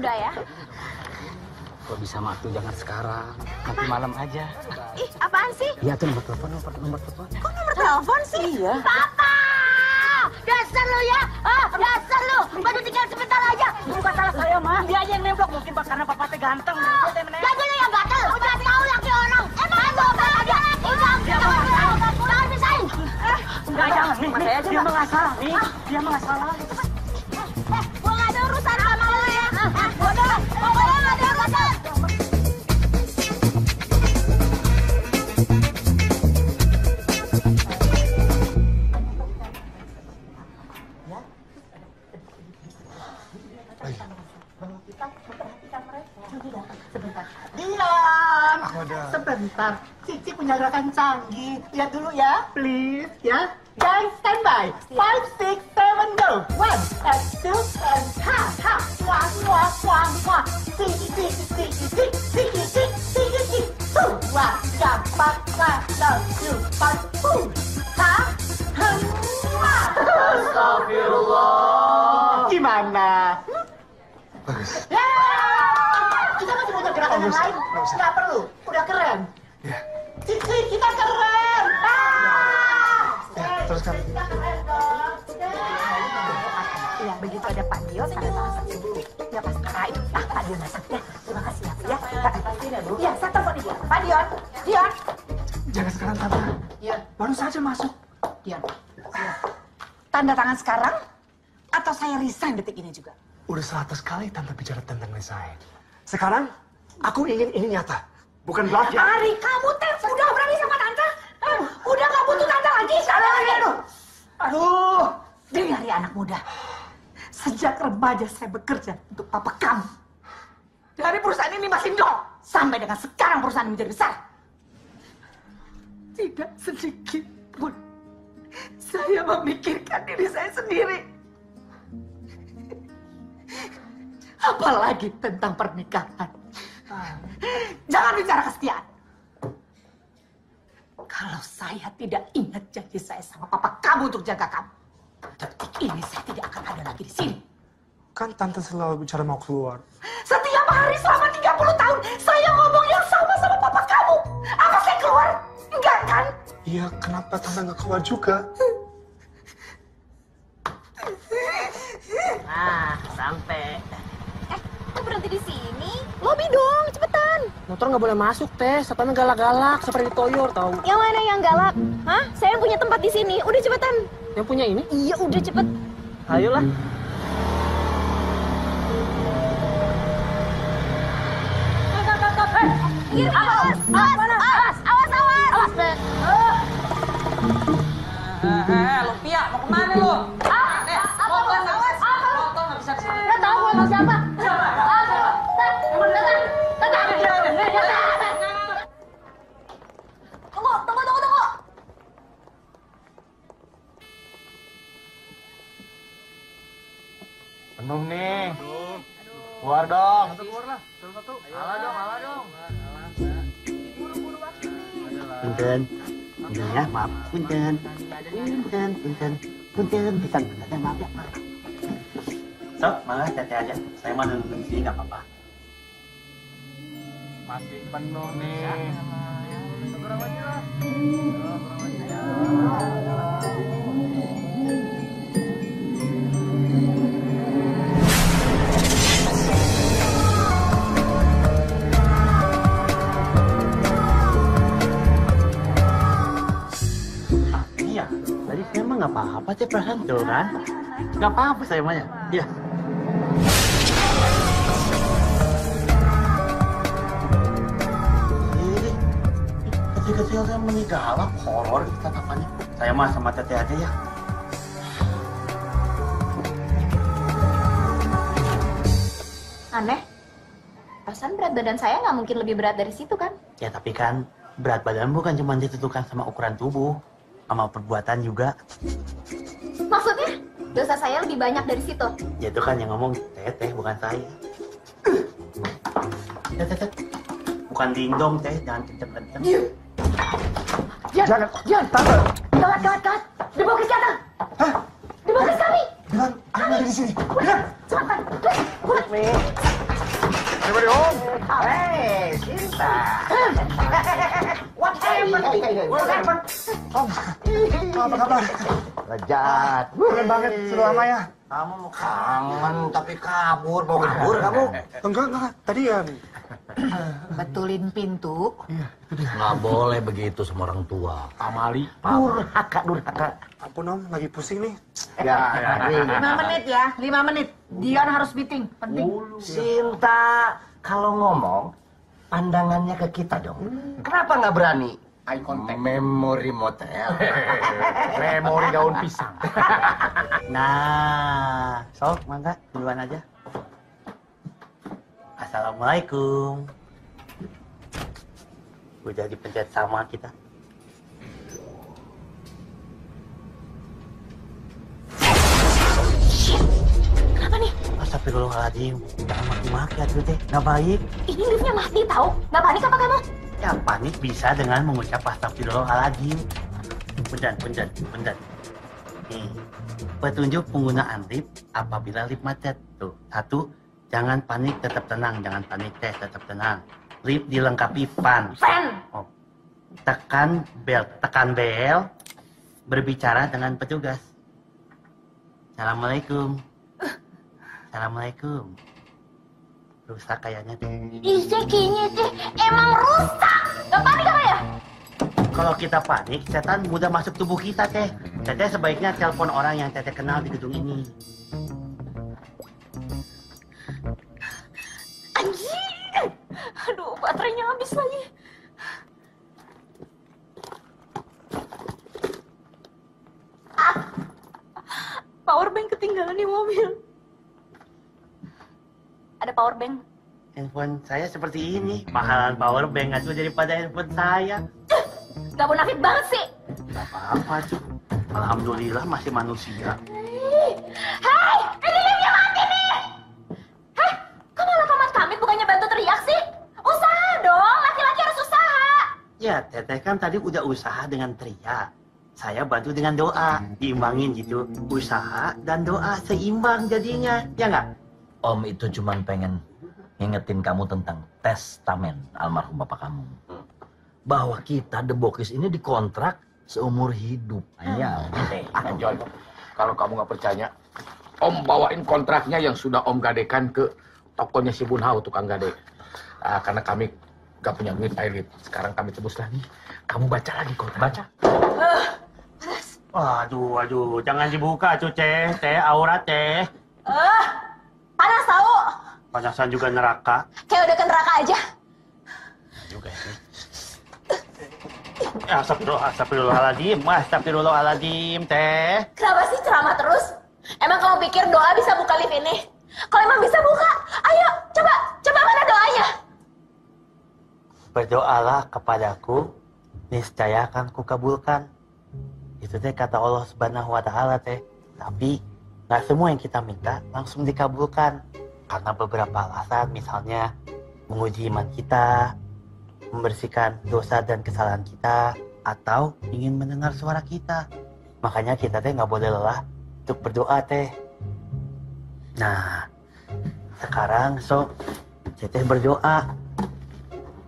Udah ya? Kok bisa mak tuh jangan sekarang, nanti malam aja. Ih, apaan sih? Iya tuh nomor telepon. Kok nomor telepon sih? Iya. Papa! Dasar lu ya! Dasar lu! Baru tinggal sebentar aja. Bukan salah saya mah, dia aja yang nembak mungkin karena papa teh ganteng. Jadi lu yang gatel, udah tahu laki orang. Emang lu aja. Udah, jangan pisahin. Enggak, jangan. Dia mah nggak salah nih. Dia mah nggak salah. Gua nggak ada urusan sama lu ya. Udah, pokoknya nggak ada urusan. Dian, sebentar. Cici punya gerakan canggih. Lihat dulu ya, please. Ya, guys, standby. 5, 6, 7, go. 1, and 2, and ha, ha. Wah, wah, wah, wah. Tiki, tiki, tiki, tiki, tiki, tiki, tiki, tiki. Wah, gampang, love you, ha, Astagfirullah. Gimana? Bagus. Kita masih punya gerakan yang lain. Nggak perlu. Udah keren. Ya. Cici, kita keren. Teruskan. Kita keren dong. Iya, begitu ada Pak Dio, tanda tangan saksi dulu. Ya, Pak. Ah, itu Pak Dio masak ya. Terima kasih ya, Bu. Iya, saya telepon dia. Pak Dion. Dion. Jangan sekarang, Tante. Iya. Baru saja masuk. Dion. Tanda tangan sekarang atau saya resign detik ini juga? Udah 100 kali Tante bicara tentang resign. Sekarang, aku ingin ini nyata. Bukan bluff ya. Ari, kamu teh udah berani sama Tante? Udah gak butuh Tante lagi? Aduh. Dengar ya anak muda. Sejak remaja saya bekerja untuk papa kamu. Dari perusahaan ini masih nol. Sampai dengan sekarang perusahaan menjadi besar. Tidak sedikit pun saya memikirkan diri saya sendiri. Apalagi tentang pernikahan. Jangan bicara kesetiaan. Kalau saya tidak ingat janji saya sama papa kamu untuk jaga kamu, detik ini saya tidak akan ada lagi di sini. Kan Tante selalu bicara mau keluar. Setiap hari selama 30 tahun, saya ngomong yang sama sama papa kamu. Apa saya keluar? Enggak kan? Iya, kenapa Tante nggak keluar juga? Nah, sampai. Kok berhenti di sini? Lobby dong, cepetan. Motor nggak boleh masuk, Teh. Satpamnya galak-galak, seperti Toyor, tahu. Yang mana yang galak? Hah? Saya yang punya tempat di sini. Udah cepetan. Yang punya ini? Iya, udah cepet. Ayolah. Awas, awas, awas, awas. Lumpia, mau kemana lu? Motor nggak bisa kesana. Lo tau gue mau siapa? Tunggu. Penuh nih. Keluar dong. Keluar lah, satu. Alah dong. Punten ya, maaf. Punten. Maaf ya. Sok, malah tete aja. Saya mah duduk di sini nggak apa-apa. Masih penuh nih. Iya, tadi saya mah nggak apa-apa sih perasaan tuh kan. Nggak apa-apa saya mah ya. Iya. Kecil-kecil saya meninggal, horor tatapannya. Saya mah sama tete aja ya. Aneh. Perasaan berat badan saya nggak mungkin lebih berat dari situ kan? Ya tapi kan berat badan bukan cuma ditentukan sama ukuran tubuh, sama perbuatan juga. Maksudnya? Dosa saya lebih banyak dari situ. Ya itu kan yang ngomong teteh bukan saya. Teteh. Bukan dingdong teh, jangan kenceng-kenceng. Jangan, Tante. Gawat. Dibawa ke sana. Hah? Dibawa ke kami. Bilang, ada di sini. Bilang. Cepat. Hey, Sinta. What happened? What happened? Om, apa kabar? Lejat. Keren banget, sudah lama ya? Kamu kangen tapi kabur, mau kabur kamu? Enggak. Tadi ya. Betulin pintu. Iya, itu dia. Nggak boleh begitu sama orang tua. Pamali. Durhaka. Ampun Om, lagi pusing nih. Ya. 5 menit ya, 5 menit. Dion harus meeting, penting. Sinta, kalau ngomong, pandangannya ke kita dong. Kenapa nggak berani? Eye contact. Memori motel. Memori daun pisang. Nah, sok, mangga, duluan aja. Assalamualaikum. Udah dipencet sama kita. Kenapa nih? Astagfirullahaladzim, jangan maki-maki atuh teh, nggak baik. Ini liftnya mati tahu. Nggak panik apa kamu? Ya panik bisa dengan mengucap astagfirullahaladzim. Punten. Nih, petunjuk penggunaan lift apabila lift macet. Tuh, 1, jangan panik, tetap tenang. Jangan panik teh, tetap tenang. Lift dilengkapi fan. Oh. Tekan bel, berbicara dengan petugas. Assalamualaikum. Rusak kayaknya teh. Ih, cekinya teh emang rusak. Nggak panik apa ya? Kalau kita panik, setan mudah masuk tubuh kita teh. Teteh sebaiknya telepon orang yang teteh kenal di gedung ini. Anjing. Aduh, baterainya habis lagi. Powerbank ketinggalan di mobil. Ada powerbank. Handphone saya seperti ini. Mahalan powerbank atuh daripada handphone saya. Gak munafik banget sih. Gak apa-apa tuh. Alhamdulillah masih manusia. Hei, ini liftnya mati nih. Heh, kok malah pamat kamit bukannya bantu teriak sih? Usaha dong, laki-laki harus usaha. Ya, teteh kan tadi udah usaha dengan teriak. Saya bantu dengan doa. Diimbangin gitu. Usaha dan doa seimbang jadinya. Ya nggak? Om itu cuma pengen ngingetin kamu tentang testamen almarhum bapak kamu. Bahwa kita The Bokis ini dikontrak seumur hidup. Hanya. John, kalau kamu nggak percaya, Om bawain kontraknya yang sudah Om gadekan ke tokonya si Bunhau, tukang gade. Karena kami nggak punya duit air. Sekarang kami tebus lagi. Kamu baca lagi kontrak. Baca. Aduh, jangan dibuka tuh teh aurat teh. Panas tau. Panasan juga neraka. Kayak udah ke neraka aja. Juga sih. Astagfirullahaladzim teh. Kenapa sih ceramah terus? Emang kamu pikir doa bisa buka lift ini? Kalau emang bisa buka, ayo coba mana doanya? Berdoalah kepadaku, niscaya akan kukabulkan. Itu teh kata Allah Subhanahu wa Ta'ala teh. Tapi nggak semua yang kita minta langsung dikabulkan. Karena beberapa alasan, misalnya menguji iman kita, membersihkan dosa dan kesalahan kita, atau ingin mendengar suara kita. Makanya kita teh nggak boleh lelah untuk berdoa teh. Nah, sekarang teteh berdoa.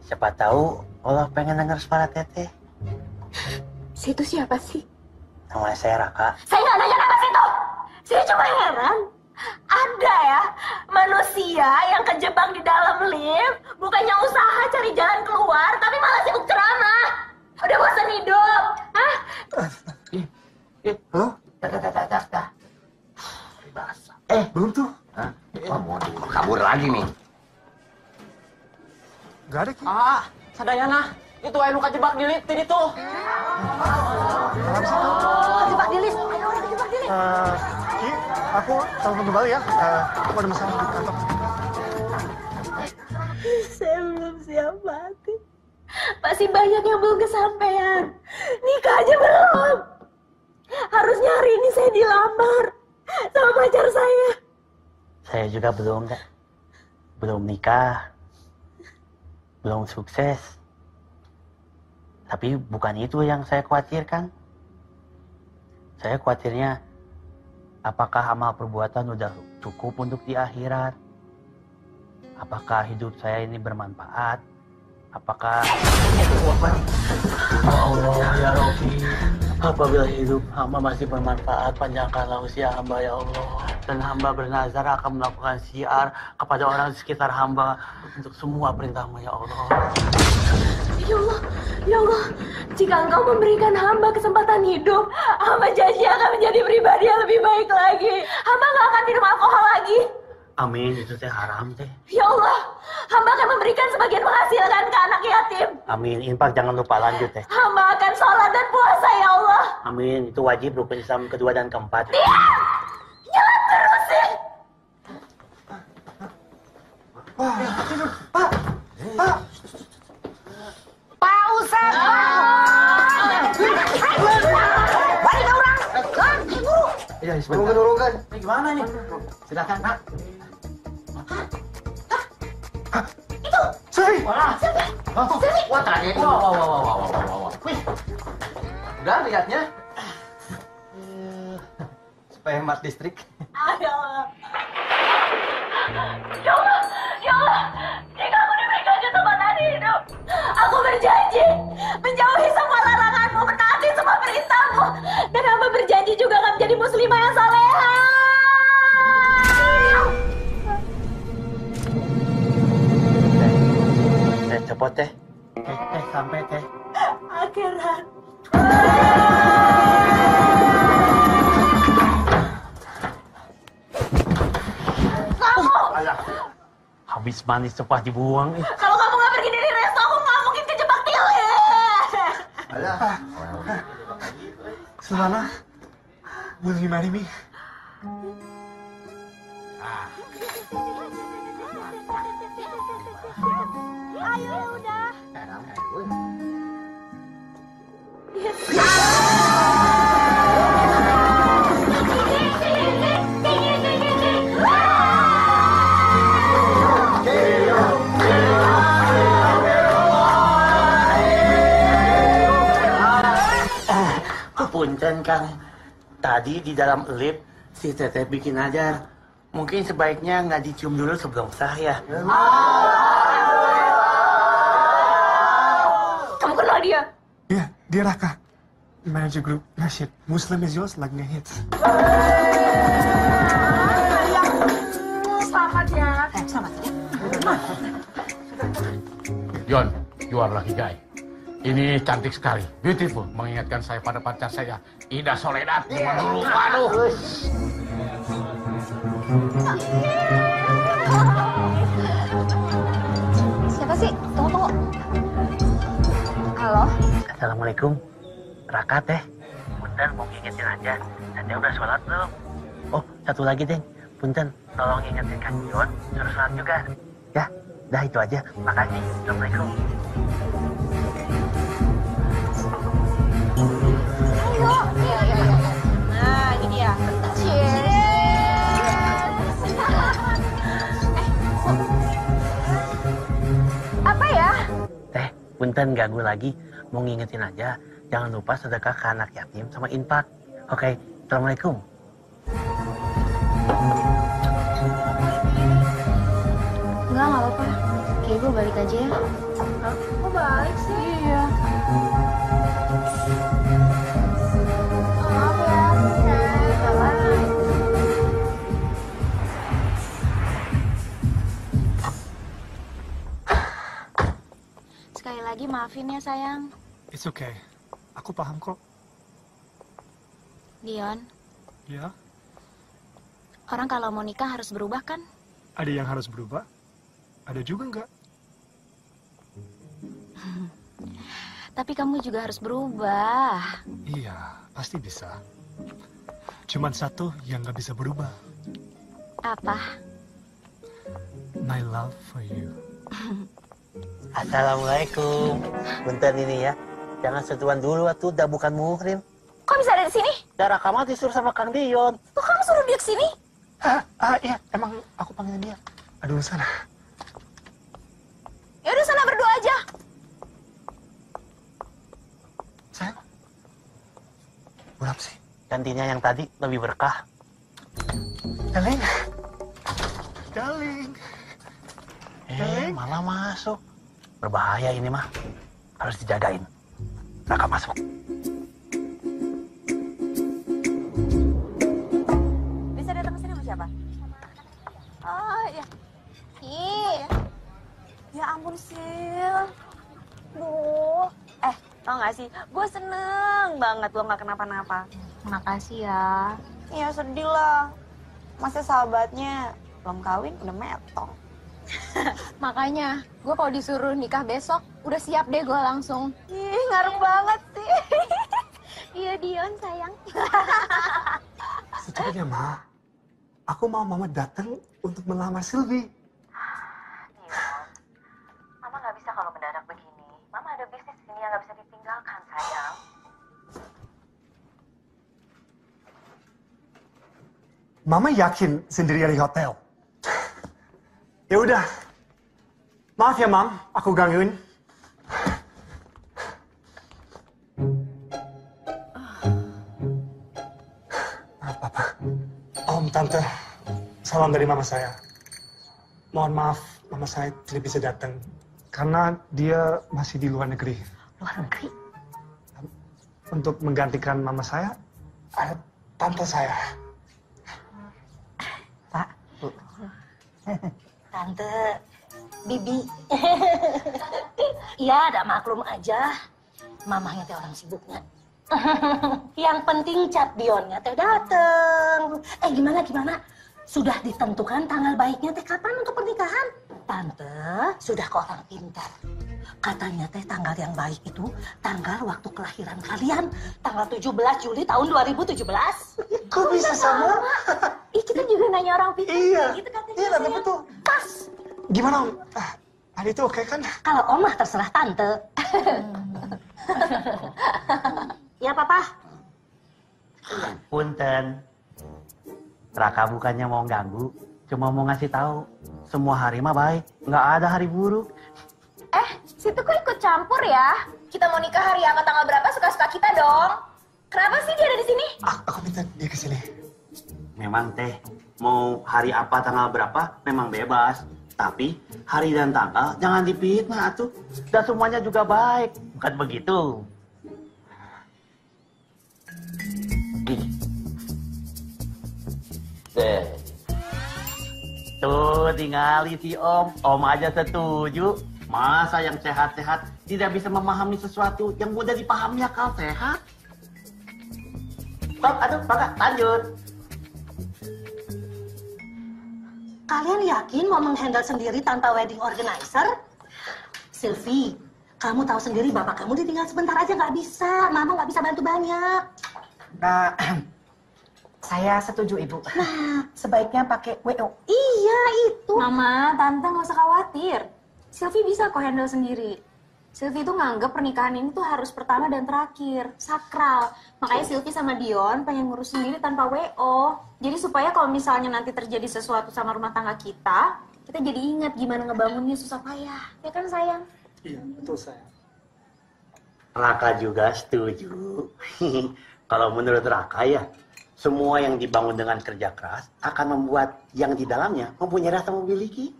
Siapa tahu Allah pengen dengar suara teteh. Situ siapa sih? Namanya saya Raka. Saya nggak nanya nama situ. Saya cuma heran. Ada ya manusia yang kejebak di dalam lift, bukannya usaha cari jalan keluar, tapi malah sibuk ceramah. Udah bosan hidup. Hah? Halo? Belum tuh. Kabur lagi nih. Gak ada, Ki. Sadayana, itu anu kajebak di lift itu. Kejebak di lift. Ada orang kejebak di lift. Ki, aku telepon kembali ya. Aku ada masalah di kantor. Saya belum siap mati. Masih banyak yang belum kesampaian. Nikah aja belum. Harusnya hari ini saya dilamar sama pacar saya. Saya juga belum nikah, belum sukses. Tapi bukan itu yang saya khawatirkan. Saya khawatirnya, apakah amal perbuatan udah cukup untuk di akhirat? apakah hidup saya ini bermanfaat? Apakah Allah ya Rabbi, apabila hidup hamba masih bermanfaat, panjangkanlah usia hamba ya Allah. Dan hamba bernazar akan melakukan syiar kepada orang di sekitar hamba untuk semua perintahmu ya Allah. Ya Allah, jika engkau memberikan hamba kesempatan hidup, hamba janji akan menjadi pribadi yang lebih baik lagi. Hamba gak akan minum alkohol lagi. Amin, itu teh haram teh. Ya Allah, hamba akan memberikan sebagian penghasilan ke anak yatim. Amin, infak jangan lupa lanjut teh. Hamba akan sholat dan puasa ya Allah. Amin, itu wajib rukun Islam kedua dan keempat. Diam! Jangan terusin! Pak! Pak Ustadz! Balik orang! Ibu! Iya, sebentar. Ini gimana nih? Silakan, Pak. Sri! Wah, terakhir. Wah. Wih. Udah lihatnya. Supaya hemat listrik. Ya Allah. Ya Allah, jika aku diberikan kesempatan hidup, aku berjanji menjauhi semua laranganmu, menaati semua perintahmu, dan hamba berjanji juga akan menjadi muslimah yang saleha. Teh, cepot teh. Teh, sampai teh. Akhirat. Habis manis cepat dibuang. Kalau kamu nggak pergi dari resto, aku nggak mungkin kejebak tile. Silvana, will you marry me? Ayo udah. Punten Kang, tadi di dalam lift si Teteh bikin ajar. Mungkin sebaiknya nggak dicium dulu sebelum sah ya. Kamu kenal dia? Iya, dia Raka. Manager grup Nasyid. Muslim is yours lagi ngehits. Selamat ya. Selamat ya. Yon, you are lucky guy. Ini cantik sekali, beautiful. Mengingatkan saya pada pacar saya, Ida Soledad. Zaman dulu, aduh. Siapa sih? Tunggu. Halo? Assalamualaikum. Raka teh. Punten mau ngingetin aja. Teteh udah sholat belum? Oh, satu lagi deh. Punten, tolong ingetin Kang Yon, suruh sholat juga. Ya, dah itu aja. Makasih. Assalamualaikum. Ayo. Iya. Nah, ini dia. Cheers. Apa ya? Teh, punten ganggu lagi. Mau ngingetin aja. Jangan lupa sedekah ke anak yatim sama infak. Oke, Assalamualaikum. Enggak apa-apa. Kayak gue balik aja ya. Kok balik sih? Iya. Maaf ya. Bye. Sekali lagi maafin ya sayang. It's okay. Aku paham kok. Dion, Ya, orang kalau mau nikah harus berubah kan? ada yang harus berubah. Ada juga enggak. Tapi kamu juga harus berubah. Iya, pasti bisa. Cuman satu yang nggak bisa berubah. Apa? My love for you. Assalamualaikum. Bentar ini ya. Jangan sentuhan dulu atuh, udah bukan muhrim. Kok bisa ada di sini? Darah kamu disuruh sama Kang Dion. Kok kamu suruh dia kesini? Iya, emang aku panggil dia. Aduh, sana. Ya udah sana berdua aja. Sayang. Berapa sih? Gantinya yang tadi lebih berkah. Darling. Darling. Mana masuk? Berbahaya ini mah. Harus dijagain. Raka masuk. Bisa datang ke sini sama siapa? Oh iya. Ih. Ya ampun Sil. Duh. Tau gak sih? Gue seneng banget lo gak kenapa-napa. Makasih ya. Ya sedih lah. Masa sahabatnya belum kawin udah metong. Makanya, gue kalau disuruh nikah besok, udah siap deh gue langsung. Ih, ngaruh banget sih. Iya Dion sayang. Secepatnya, Ma. Aku mau Mama datang untuk melamar Sylvie. Mama gak bisa kalau mendadak begini. Mama ada bisnis ini yang gak bisa ditinggalkan, sayang. Mama yakin sendirian di hotel? Ya udah. Maaf ya, Mam. Aku gangguin. Maaf, Papa. Om, Tante. Salam dari Mama saya. Mohon maaf, Mama saya tidak bisa datang. Karena dia masih di luar negeri. Luar negeri? Untuk menggantikan Mama saya, ada Tante saya. Pak. Tante, Bibi. Iya, ada maklum aja. Mamahnya teh orang sibuknya. Yang penting Cap Dionnya teh dateng. Gimana? Sudah ditentukan tanggal baiknya teh kapan untuk pernikahan? Tante, sudah ke orang pintar. Katanya teh tanggal yang baik itu tanggal waktu kelahiran kalian. Tanggal 17 Juli tahun 2017. Kok bisa sama? Ih, kita juga nanya orang pintar. Iya, Gitu katanya. iya, Tante, betul. Pas. Gimana, Om? Hari itu oke kan? Kalau omah terserah tante. Ya, Papa. Punten. Raka bukannya mau ganggu, cuma mau ngasih tahu. Semua hari mah baik, nggak ada hari buruk. Situ kok ikut campur ya? Kita mau nikah hari apa tanggal berapa suka-suka kita dong. Kenapa sih dia ada di sini? Aku minta dia ke sini. Memang teh, mau hari apa tanggal berapa memang bebas. Tapi hari dan tanggal jangan dipitnah atuh. Dan semuanya juga baik, bukan begitu? Tuh tinggali si Om aja setuju. Masa yang sehat-sehat tidak bisa memahami sesuatu yang mudah dipahami akal sehat? Stop, aduh, Pak, lanjut. Kalian yakin mau menghandle sendiri tanpa wedding organizer? Sylvie, kamu tahu sendiri bapak kamu ditinggal sebentar aja nggak bisa. Mama nggak bisa bantu banyak. Saya setuju, Ibu. Nah, sebaiknya pakai WO. Iya, itu. Mama, Tante nggak usah khawatir. Sylvie bisa kok handle sendiri. Sylvie tuh nganggep pernikahan ini tuh harus pertama dan terakhir, sakral. Makanya Sylvie sama Dion pengen ngurus sendiri tanpa WO. Jadi supaya kalau misalnya nanti terjadi sesuatu sama rumah tangga kita jadi ingat gimana ngebangunnya susah payah. Ya kan sayang? Iya, betul sayang. Raka juga setuju. Kalau menurut Raka ya, semua yang dibangun dengan kerja keras akan membuat yang di dalamnya mempunyai rasa memiliki.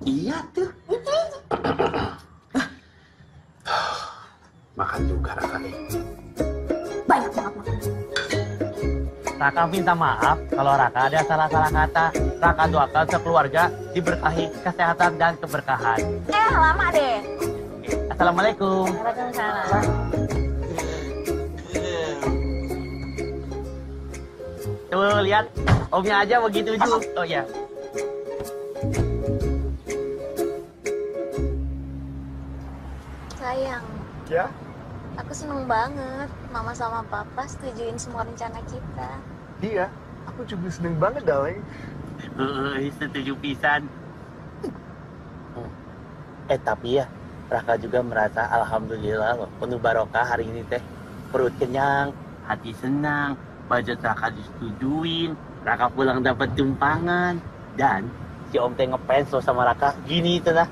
Iya tuh. Makan juga Raka nih. Banyak banget makan. Raka minta maaf kalau Raka ada salah-salah kata. Raka doakan sekeluarga diberkahi kesehatan dan keberkahan. Lama deh. Assalamualaikum. Waalaikumsalam. Tuh lihat, Omnya aja begitu juga. Oh ya. Sayang, Ya? aku seneng banget Mama sama Papa setujuin semua rencana kita. Iya. Aku juga seneng banget, darling. Setuju pisan. Tapi ya, Raka juga merasa alhamdulillah loh, penuh barokah hari ini teh. Perut kenyang, hati senang, budget Raka disetujuin, Raka pulang dapat tumpangan, dan si Om teh ngefans loh sama Raka. Gini itu lah.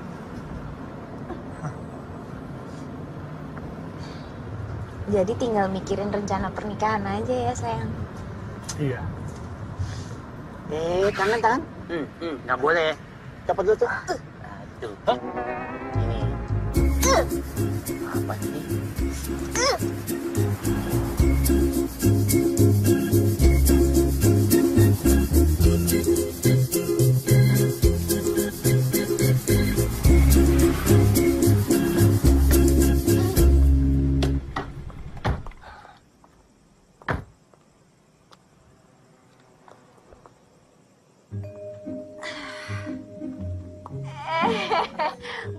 Jadi tinggal mikirin rencana pernikahan aja ya sayang. Iya. Tangan. Nggak boleh. Dapat dulu tuh. Tuh. Ini. Apa ini?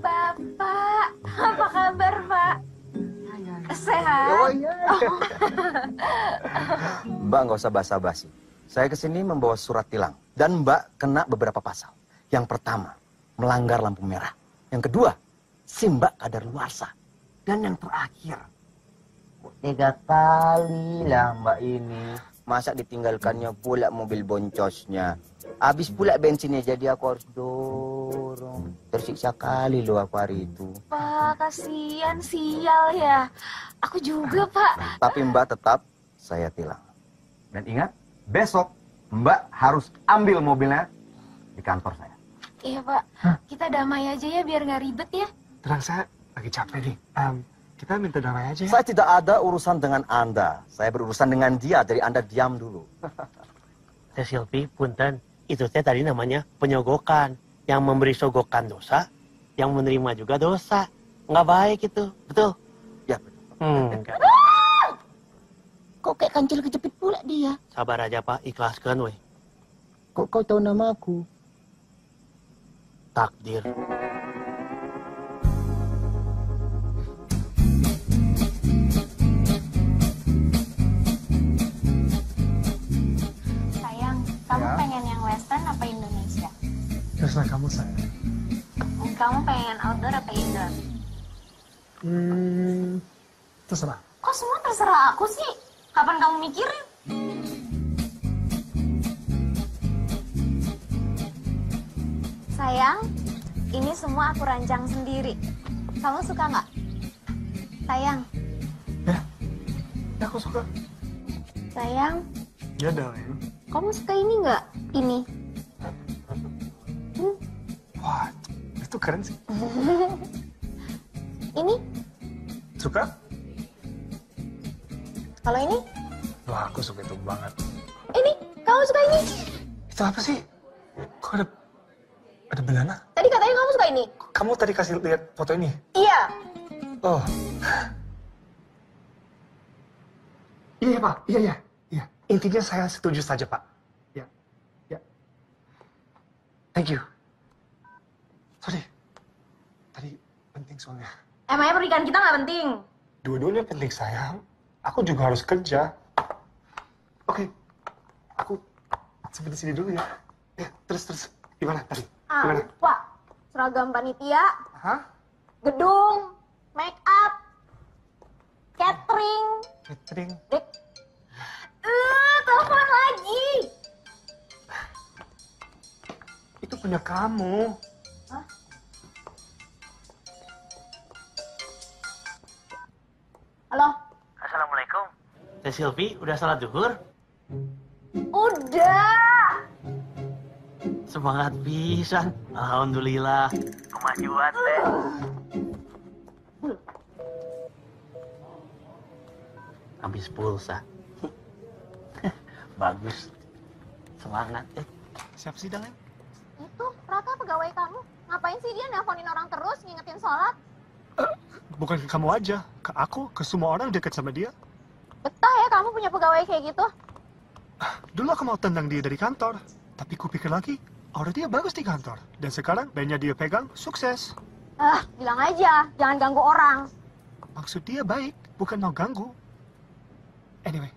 Bapak, apa kabar, Pak? Sehat? Oh iya. Mbak nggak usah basa-basi. Saya kesini membawa surat tilang. Dan Mbak kena beberapa pasal. Yang pertama, melanggar lampu merah. Yang kedua, SIM Mbak kadaluarsa. Dan yang terakhir, 3 kali lah Mbak ini. Masa ditinggalkannya pula mobil boncosnya. Habis pula bensinnya, jadi aku harus dorong. Tersiksa kali loh aku hari itu. Pak, kasihan, sial ya. Aku juga, Pak. Tapi Mbak tetap saya tilang. Dan ingat, besok Mbak harus ambil mobilnya di kantor saya. Iya, Pak. Kita damai aja ya biar nggak ribet ya. Tenang, saya lagi capek nih. Kita minta damai aja ya. Saya tidak ada urusan dengan Anda. Saya berurusan dengan dia, jadi Anda diam dulu. Teh Silvi, punten. Itu teh tadi namanya penyogokan. Yang memberi sogokan dosa, yang menerima juga dosa. Nggak baik itu, betul? Ya, betul. Enggak. Kok kayak kancil kejepit pula dia? Sabar aja, Pak. Ikhlaskan, weh. Kok kau tahu nama aku? Takdir. Sayang, kamu pengen yang western apa Indonesia? Terserah kamu, sayang. Kamu pengen outdoor apa indoor? Terserah. Kok semua terserah aku sih? Kapan kamu mikirin? Sayang, ini semua aku rancang sendiri. Kamu suka nggak? Sayang. Ya, aku suka. Sayang, Ya, darling. kamu suka ini nggak? Ini. Wah, itu keren sih. Ini? Suka? Kalau ini? Wah, aku suka itu banget. Ini? Kamu suka ini? Itu apa sih? Kok ada banana? Tadi katanya kamu suka ini. Kamu tadi kasih lihat foto ini? Iya. Oh. Iya, Pak. Iya. Intinya saya setuju saja, Pak. Ya. Thank you. Sorry. Tadi penting soalnya. Emangnya pernikahan kita nggak penting? Dua-duanya penting, sayang. Aku juga harus kerja. Oke. Aku sampai di sini dulu ya. Ya, terus. Gimana tadi? Gimana? Pak. Seragam panitia, Hah? gedung, make up, catering. Catering. Dek. Telepon lagi. Itu punya kamu. Hah? Halo? Assalamualaikum. Teh Silvi, udah salat zuhur? Udah. Semangat pisan. Alhamdulillah. Kemajuan, Teh. Habis pulsa. Bagus. Semangat, Teh. Siapa sih, Dalen? Itu Raka pegawai kamu. Ngapain sih dia nelponin orang terus ngingetin sholat? Bukan ke kamu aja. Ke aku, ke semua orang dekat sama dia. Betah ya kamu punya pegawai kayak gitu. Dulu aku mau tendang dia dari kantor. Tapi kupikir lagi, aura dia bagus di kantor. Dan sekarang bandnya dia pegang, sukses. Bilang aja, jangan ganggu orang. Maksud dia baik, bukan mau ganggu. Anyway,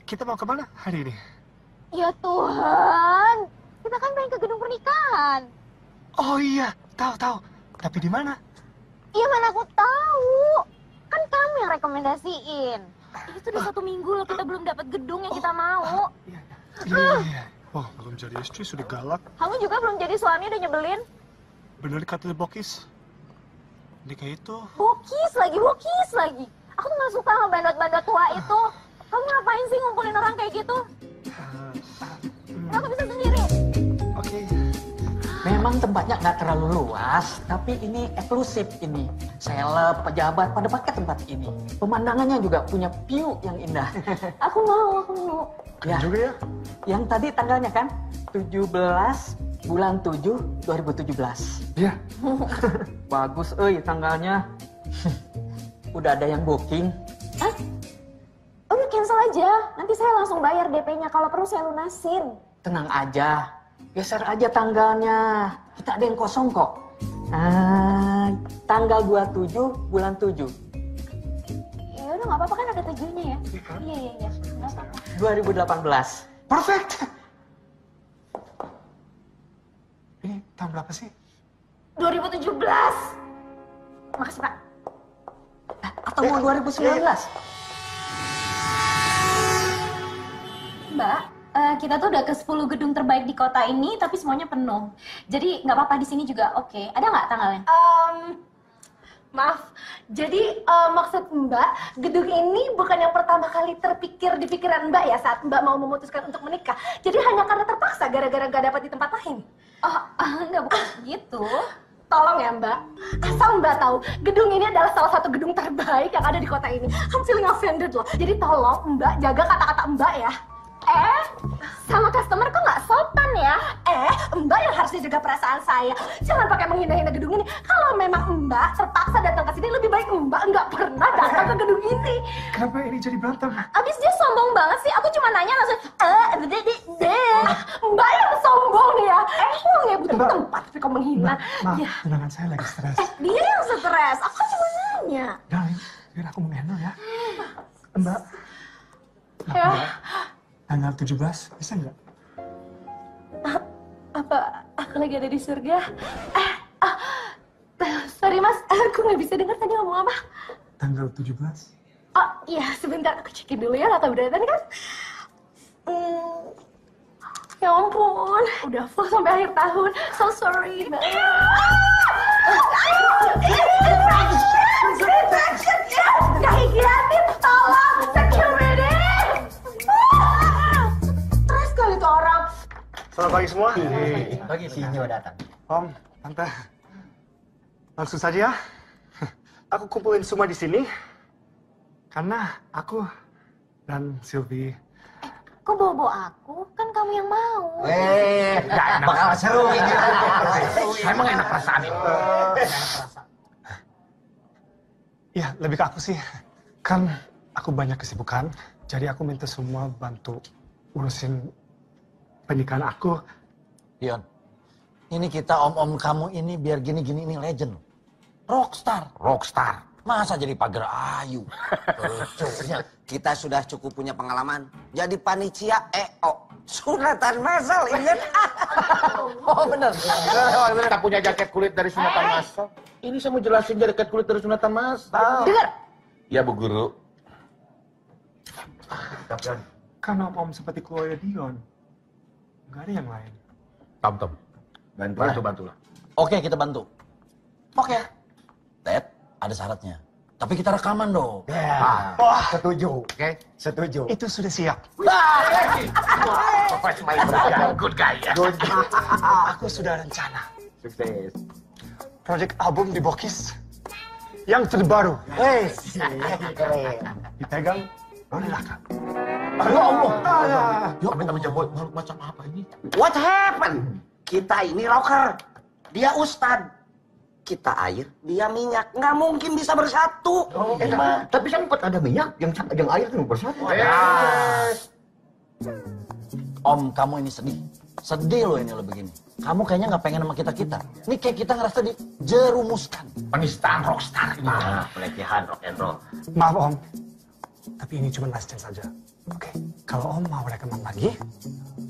kita mau kemana hari ini? Ya Tuhan, kita kan pengen ke gedung pernikahan. Oh iya, tahu. Tapi di mana? Iya mana aku tahu. Kan kamu yang rekomendasiin. Itu udah 1 minggu loh kita belum dapat gedung yang kita mau. Iya. Wah, belum jadi istri sudah galak. Kamu juga belum jadi suami udah nyebelin. Bener kata Bokis. Nikah itu. Bokis lagi. Aku tuh gak suka sama bandot-bandot tua itu. Kamu ngapain sih ngumpulin orang kayak gitu? Aku bisa sendiri. Oke. Memang Memang tempatnya nggak terlalu luas, tapi ini eksklusif ini. Seleb, pejabat pada pakai tempat ini. Pemandangannya juga punya view yang indah. Aku mau. Ya. Juga ya? Yang tadi tanggalnya kan 17 bulan 7 2017. Iya. Bagus, tanggalnya. Udah ada yang booking. Hah? Udah cancel aja. Nanti saya langsung bayar DP-nya. Kalau perlu saya lunasin. Tenang aja, geser aja tanggalnya. Kita ada yang kosong kok. Tanggal 27 bulan 7. Ya udah nggak apa-apa kan ada 7-nya ya. Iya. Nggak apa-apa. 2018. Perfect. Ini tahun berapa sih? 2017. Makasih Pak. Atau mau 2019? Mbak, kita tuh udah ke 10 gedung terbaik di kota ini, tapi semuanya penuh. Jadi nggak apa-apa di sini juga oke. Ada nggak tanggalnya? Maaf, jadi maksud Mbak, gedung ini bukan yang pertama kali terpikir di pikiran Mbak ya saat Mbak mau memutuskan untuk menikah. Jadi hanya karena terpaksa gara-gara gak dapat di tempat lain. Oh, nggak bukan gitu. Tolong ya Mbak, asal Mbak tahu, gedung ini adalah salah satu gedung terbaik yang ada di kota ini. I'm feeling offended loh. Jadi tolong Mbak jaga kata-kata Mbak ya. Sama customer kok nggak sopan ya? Mbak yang harus dijaga perasaan saya. Jangan pakai menghina-hina gedung ini. Kalau memang Mbak terpaksa datang ke sini, lebih baik Mbak nggak pernah datang ke gedung ini. Kenapa ini jadi berantem? Abis dia sombong banget sih. Aku cuma nanya langsung, Mbak yang sombong nih ya. Emang ya butuh tempat tapi kau menghina. Maaf, Ya. tunangan saya lagi stres. dia yang stres. Aku cuma nanya. Darling, biar aku menghandle ya. Mbak. Ya. Tanggal 17, bisa nggak? Apa aku lagi ada di surga? Sorry Mas, aku nggak bisa dengar tadi ngomong apa. Tanggal 17? Oh iya, sebentar aku cekin dulu ya, Lata Beratan kan. Ya ampun, udah full sampai akhir tahun. So sorry. Gak higianin, tolong, security. Stres kali tuh orang. Selamat pagi semua. Pagi Sinyo datang. Om, Tante. Langsung saja ya. Aku kumpulin semua di sini. Karena aku dan Sylvie. Kok bawa aku? Kan kamu yang mau. Gak enak. Bakal seru ini. Emang enak perasaan ini. Ya, lebih ke aku sih. Kan aku banyak kesibukan. Jadi aku minta semua bantu urusin pernikahan aku. Dion, ini kita om-om kamu ini biar gini-gini ini legend. Rockstar. Masa jadi pagar ayu? Kita sudah cukup punya pengalaman. Jadi panitia sunatan masal, ingat? Oh bener. Kita punya jaket kulit dari sunatan masal. Ini saya mau jelasin jaket kulit dari sunatan masal. Dengar. Ya Bu Guru. Kan om-om seperti keluarga Dion. Nggak ada yang lain. Tom. Bantulah. Oke, kita bantu. Oke. Ted, ada syaratnya. Tapi kita rekaman dong. Wah, setuju. Oke. Setuju. Itu sudah siap. Good guy ya. Aku sudah rencana. Sukses. Project album di Bokis. Yang terbaru. Keren. Dipegang Noni Laka. Ya Allah. Yuk, mencoba macam apa ini? What happened? Kita ini rocker. Dia ustad. Kita air, dia minyak. Nggak mungkin bisa bersatu. Tapi sempat ada minyak, yang air kan bersatu. Om, kamu ini sedih. Sedih loh ini lo begini. Kamu kayaknya nggak pengen sama kita-kita. Ini kayak kita ngerasa dijerumuskan. Penistaan rockstar ini. Pelecehan rock and roll. Maaf om. Tapi ini cuma last chance saja. Oke, kalau om mau rekaman lagi,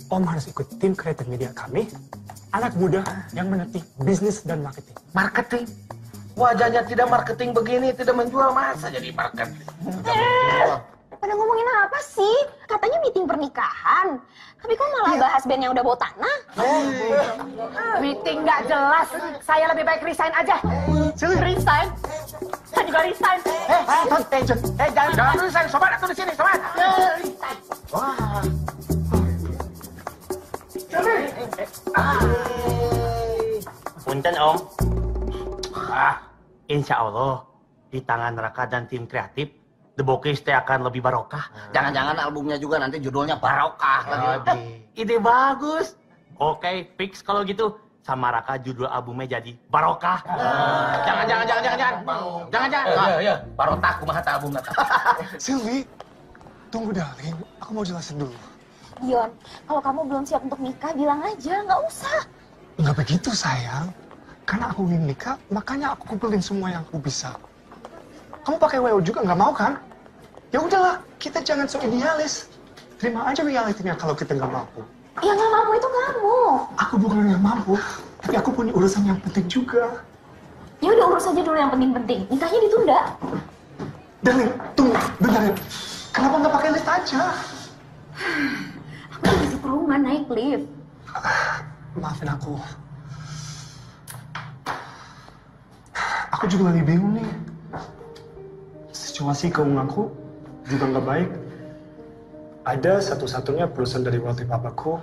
om harus ikut tim kreatif media kami. Anak muda yang mengerti bisnis dan marketing. Marketing? Wajahnya tidak marketing begini, tidak menjual, masa jadi marketing? Pada ngomongin apa sih? Katanya meeting pernikahan. Tapi kok malah bahas band yang udah bawa tanah? Meeting nggak jelas. Saya lebih baik resign aja. Resign. Saya juga resign. Jangan resign, sobat, aku di sini, sobat. Punten Om. Insya Allah di tangan Raka dan tim kreatif, The Bokis teh akan lebih barokah. Jangan-jangan albumnya juga nanti judulnya Barokah lagi. Ide bagus. Oke, fix kalau gitu. Sama Raka judul albumnya jadi Barokah. Jangan. Ya. Barokah kumaha ta album nata. Sylvie, tunggu darling, aku mau jelasin dulu. Dion, kalau kamu belum siap untuk nikah, bilang aja, nggak usah. Nggak begitu sayang. Karena aku ingin nikah, makanya aku kumpulin semua yang aku bisa. Kamu pakai WO juga nggak mau kan? Ya udahlah, kita jangan so idealis. Terima aja realitinya kalau kita nggak mampu. Yang nggak mampu itu kamu. Aku bukan yang mampu, tapi aku punya urusan yang penting juga. Ya udah urus aja dulu yang penting-penting. Nikahnya ditunda. Darling, tunggu, bentar ya. Kenapa nggak pakai lift aja? Aku lagi di perumahan naik lift. Maafin aku. Aku juga lagi bingung nih. Situasi keuanganku juga nggak baik. Ada satu-satunya perusahaan dari waktu papaku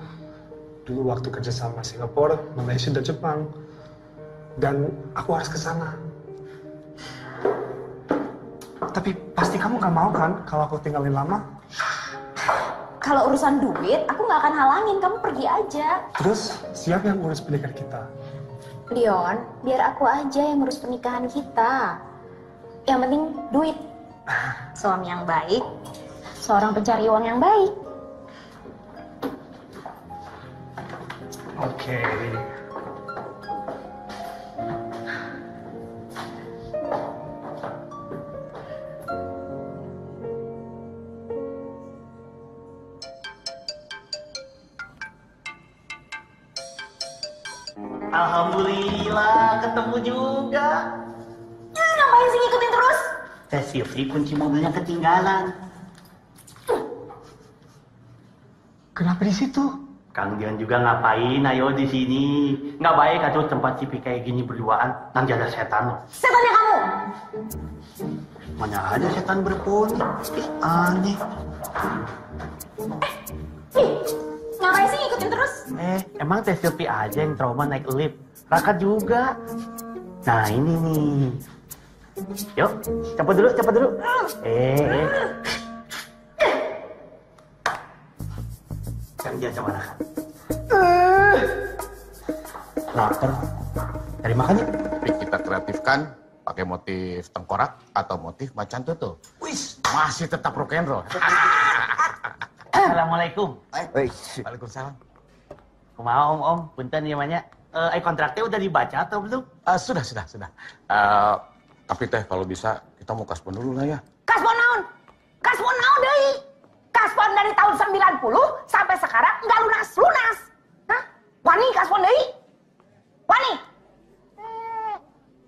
dulu waktu kerja sama Singapura, Malaysia, dan Jepang. Dan aku harus ke sana. Tapi pasti kamu nggak mau kan kalau aku tinggalin lama? Kalau urusan duit, aku nggak akan halangin. Kamu pergi aja. Terus siapa yang urus pernikahan kita? Leon, biar aku aja yang ngurus pernikahan kita. Yang penting duit. Suami yang baik, seorang pencari uang yang baik. Oke. Alhamdulillah ketemu juga. Ngapain sih ngikutin terus? Teh Sylvie kunci mobilnya ketinggalan. Kenapa di situ? Kang Dion juga ngapain ayo di sini? Nggak baik atuh tempat cipi kayak gini berduaan. Nang ada setan loh. Setannya kamu. Mana ada setan berponi? Aneh. Ngapain sih ngikutin terus? Emang Teh Sylvie aja yang trauma naik lift. Raka juga. Nah ini nih. Yuk, cepat dulu. Kerja sama Raka. Lapar. Cari makan yuk. Tapi kita kreatifkan pakai motif tengkorak atau motif macan tutul. Wis, masih tetap rock and roll. Assalamualaikum. Waalaikumsalam. Kumaha om, punten ya banyak. Kontraknya udah dibaca atau belum? Sudah. Tapi teh kalau bisa kita mau kaspon dulu lah ya. Kaspon naon? Kaspon naon deui? Kaspon dari tahun 90 sampai sekarang nggak lunas. Hah? Wani kaspon deui? Wani?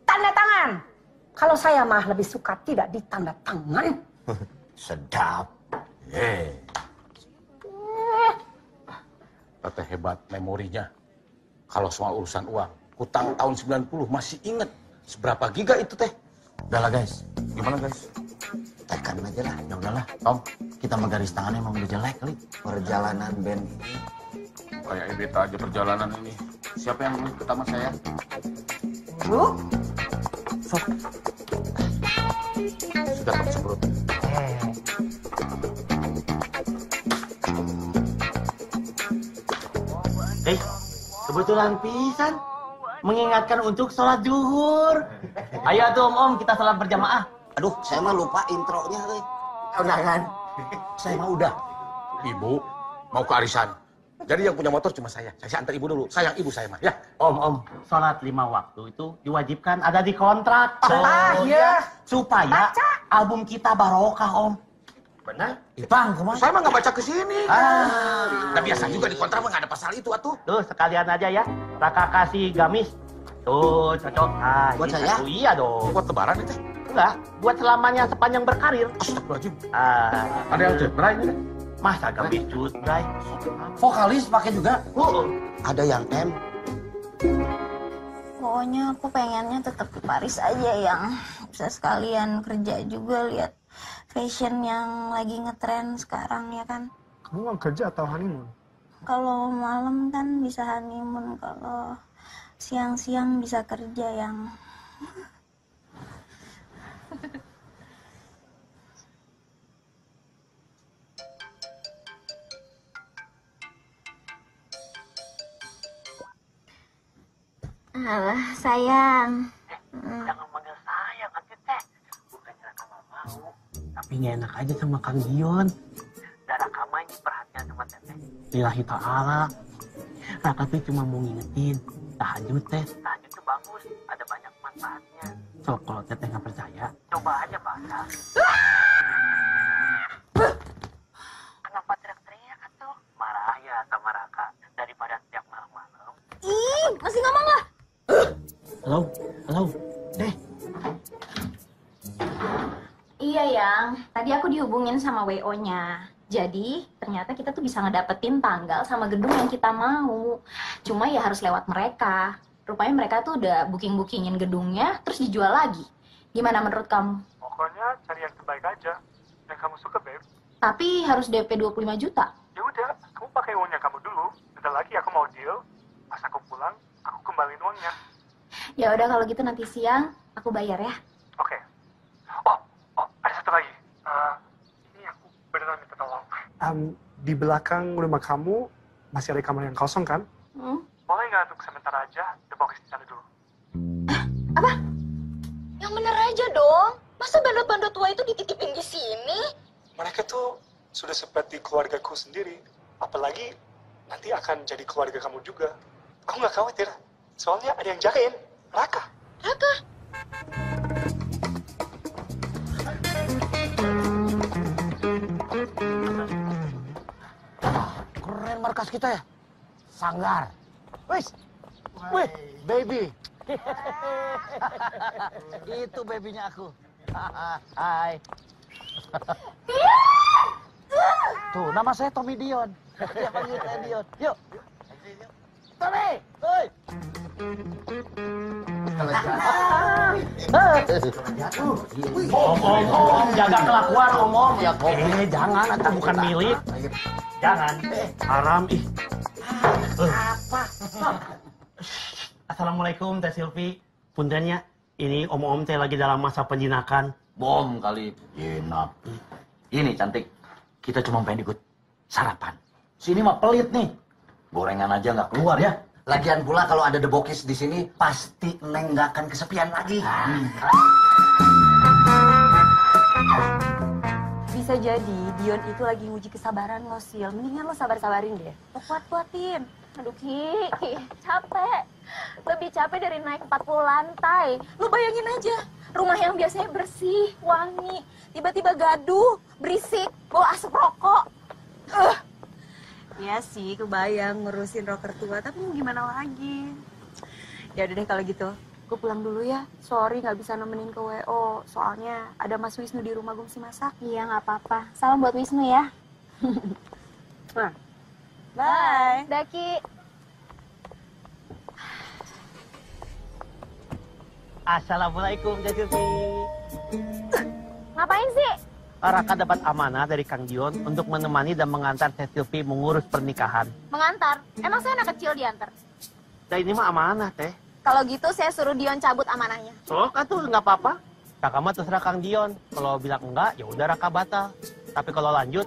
Tanda tangan. Kalau saya mah lebih suka tidak ditanda tangan. Sedap. Teteh hebat memorinya. Kalau soal urusan uang, hutang tahun 90 masih inget. Seberapa giga itu teh? Udah lah guys. Gimana guys? Tekan aja lah. Ya udahlah. Om, kita mah garis tangannya emang udah jelek kali. Perjalanan band ini. Kayak edit aja perjalanan ini. Siapa yang dulu pertama saya? Bu? Sok. Sudah tak semprot. Kebetulan pisan. Mengingatkan untuk sholat zuhur. Ayo tuh om, kita sholat berjamaah. Aduh, saya mah lupa intronya. Undangan. Saya mah udah. Ibu mau ke arisan. Jadi yang punya motor cuma saya. Saya antar ibu dulu. Sayang ibu saya mah ya. Om, sholat 5 waktu itu diwajibkan ada di kontrak. Iya. Supaya album kita barokah om. Benar? Ipang, kemana? Saya mah nggak baca ke sini. Nah biasa juga di kontrak mah nggak ada pasal itu atuh. Tuh sekalian aja ya. Raka kasih gamis. Tuh cocok. Buat saya? Iya dong. Buat lebaran itu. Enggak, buat selamanya sepanjang berkarir. Astagfirullahaladzim. Ada yang cedera ini. Masa gamis cut, Bray? Vokalis pakai juga. Ada yang M. Pokoknya aku pengennya tetap di Paris aja yang bisa sekalian kerja juga lihat fashion yang lagi ngetren sekarang ya kan. Kamu mau kerja atau honeymoon? Kalau malam kan bisa honeymoon, kalau Siang-siang bisa kerja yang... Alah, sayang. Jangan manggil sayang, nanti teh. Bukannya Raka nggak mau, tapi nggak enak aja sama Kang Dion. Dan Raka mah ini perhatian sama teteh. Lillahi ta'ala. Raka tuh cuma mau ngingetin. Tahajud teh. Tahajud tuh bagus, ada banyak manfaatnya. So, kalau teteh nggak percaya, coba aja baca. Kenapa teriak-teriak tuh? Marah ya sama Raka. Daripada tiap malam-malam. Ih, masih ngomong lah. Halo, Deh. Iya, Yang. Tadi aku dihubungin sama WO-nya. Jadi, ternyata kita tuh bisa ngedapetin tanggal sama gedung yang kita mau. Cuma ya harus lewat mereka. Rupanya mereka tuh udah booking-bookingin gedungnya, terus dijual lagi. Gimana menurut kamu? Pokoknya cari yang terbaik aja. Yang kamu suka, Babe. Tapi harus DP 25 juta. Ya udah, kamu pakai uangnya kamu dulu. Bentar lagi aku mau deal. Pas aku pulang, aku kembaliin uangnya. Ya udah kalau gitu nanti siang aku bayar ya. Oke. Oh, ada satu lagi. Ini aku beneran minta tolong. Di belakang rumah kamu masih ada kamar yang kosong kan? Boleh nggak untuk sebentar aja The Box di sana dulu? Apa? Yang bener aja dong. Masa bandot-bandot tua itu dititipin di sini? Mereka tuh sudah seperti keluargaku sendiri. Apalagi nanti akan jadi keluarga kamu juga. Aku nggak khawatir. Soalnya ada yang jagain. Raka. Keren markas kita ya. Sanggar. Wih, baby. Itu babynya aku. Hai. Tuh, nama saya Tommy Dion. Dia panggil saya Dion. Yuk. Tommy, hoi. Om, jaga kelakuan, Om. Ya, jangan, itu bukan milik. Jangan, haram, ih. Apa? Assalamualaikum, Teh Silvi. Puntennya, ini Om teh lagi dalam masa penjinakan. Bom kali. Jinak. Ini cantik. Kita cuma pengen ikut sarapan. Sini mah pelit nih. Gorengan aja nggak keluar ya. Lagian pula kalau ada The Bokis di sini, pasti Neng nggak akan kesepian lagi. Bisa jadi Dion itu lagi nguji kesabaran lo, Sil. Mendingan lo sabar-sabarin deh. Lo kuat-kuatin. Aduh, Ki, capek. Lebih capek dari naik 40 lantai. Lo bayangin aja, rumah yang biasanya bersih, wangi, tiba-tiba gaduh, berisik, bawa asap rokok. Ya sih, kebayang ngurusin rocker tua, tapi mau gimana lagi? Ya udah deh kalau gitu, gue pulang dulu ya. Sorry nggak bisa nemenin ke WO, soalnya ada Mas Wisnu di rumah gue mesti masak. Iya nggak apa-apa. Salam buat Wisnu ya. Bye. Daki. Assalamualaikum, Teh Silvi. Ngapain sih? Raka dapat amanah dari Kang Dion untuk menemani dan mengantar Teh Silvi mengurus pernikahan. Mengantar? Emang saya anak kecil diantar? Nah ini mah amanah, Teh. Kalau gitu saya suruh Dion cabut amanahnya. Sok, atuh nggak apa-apa. Kakak mah terserah Kang Dion. Kalau bilang enggak, ya udah Raka batal. Tapi kalau lanjut,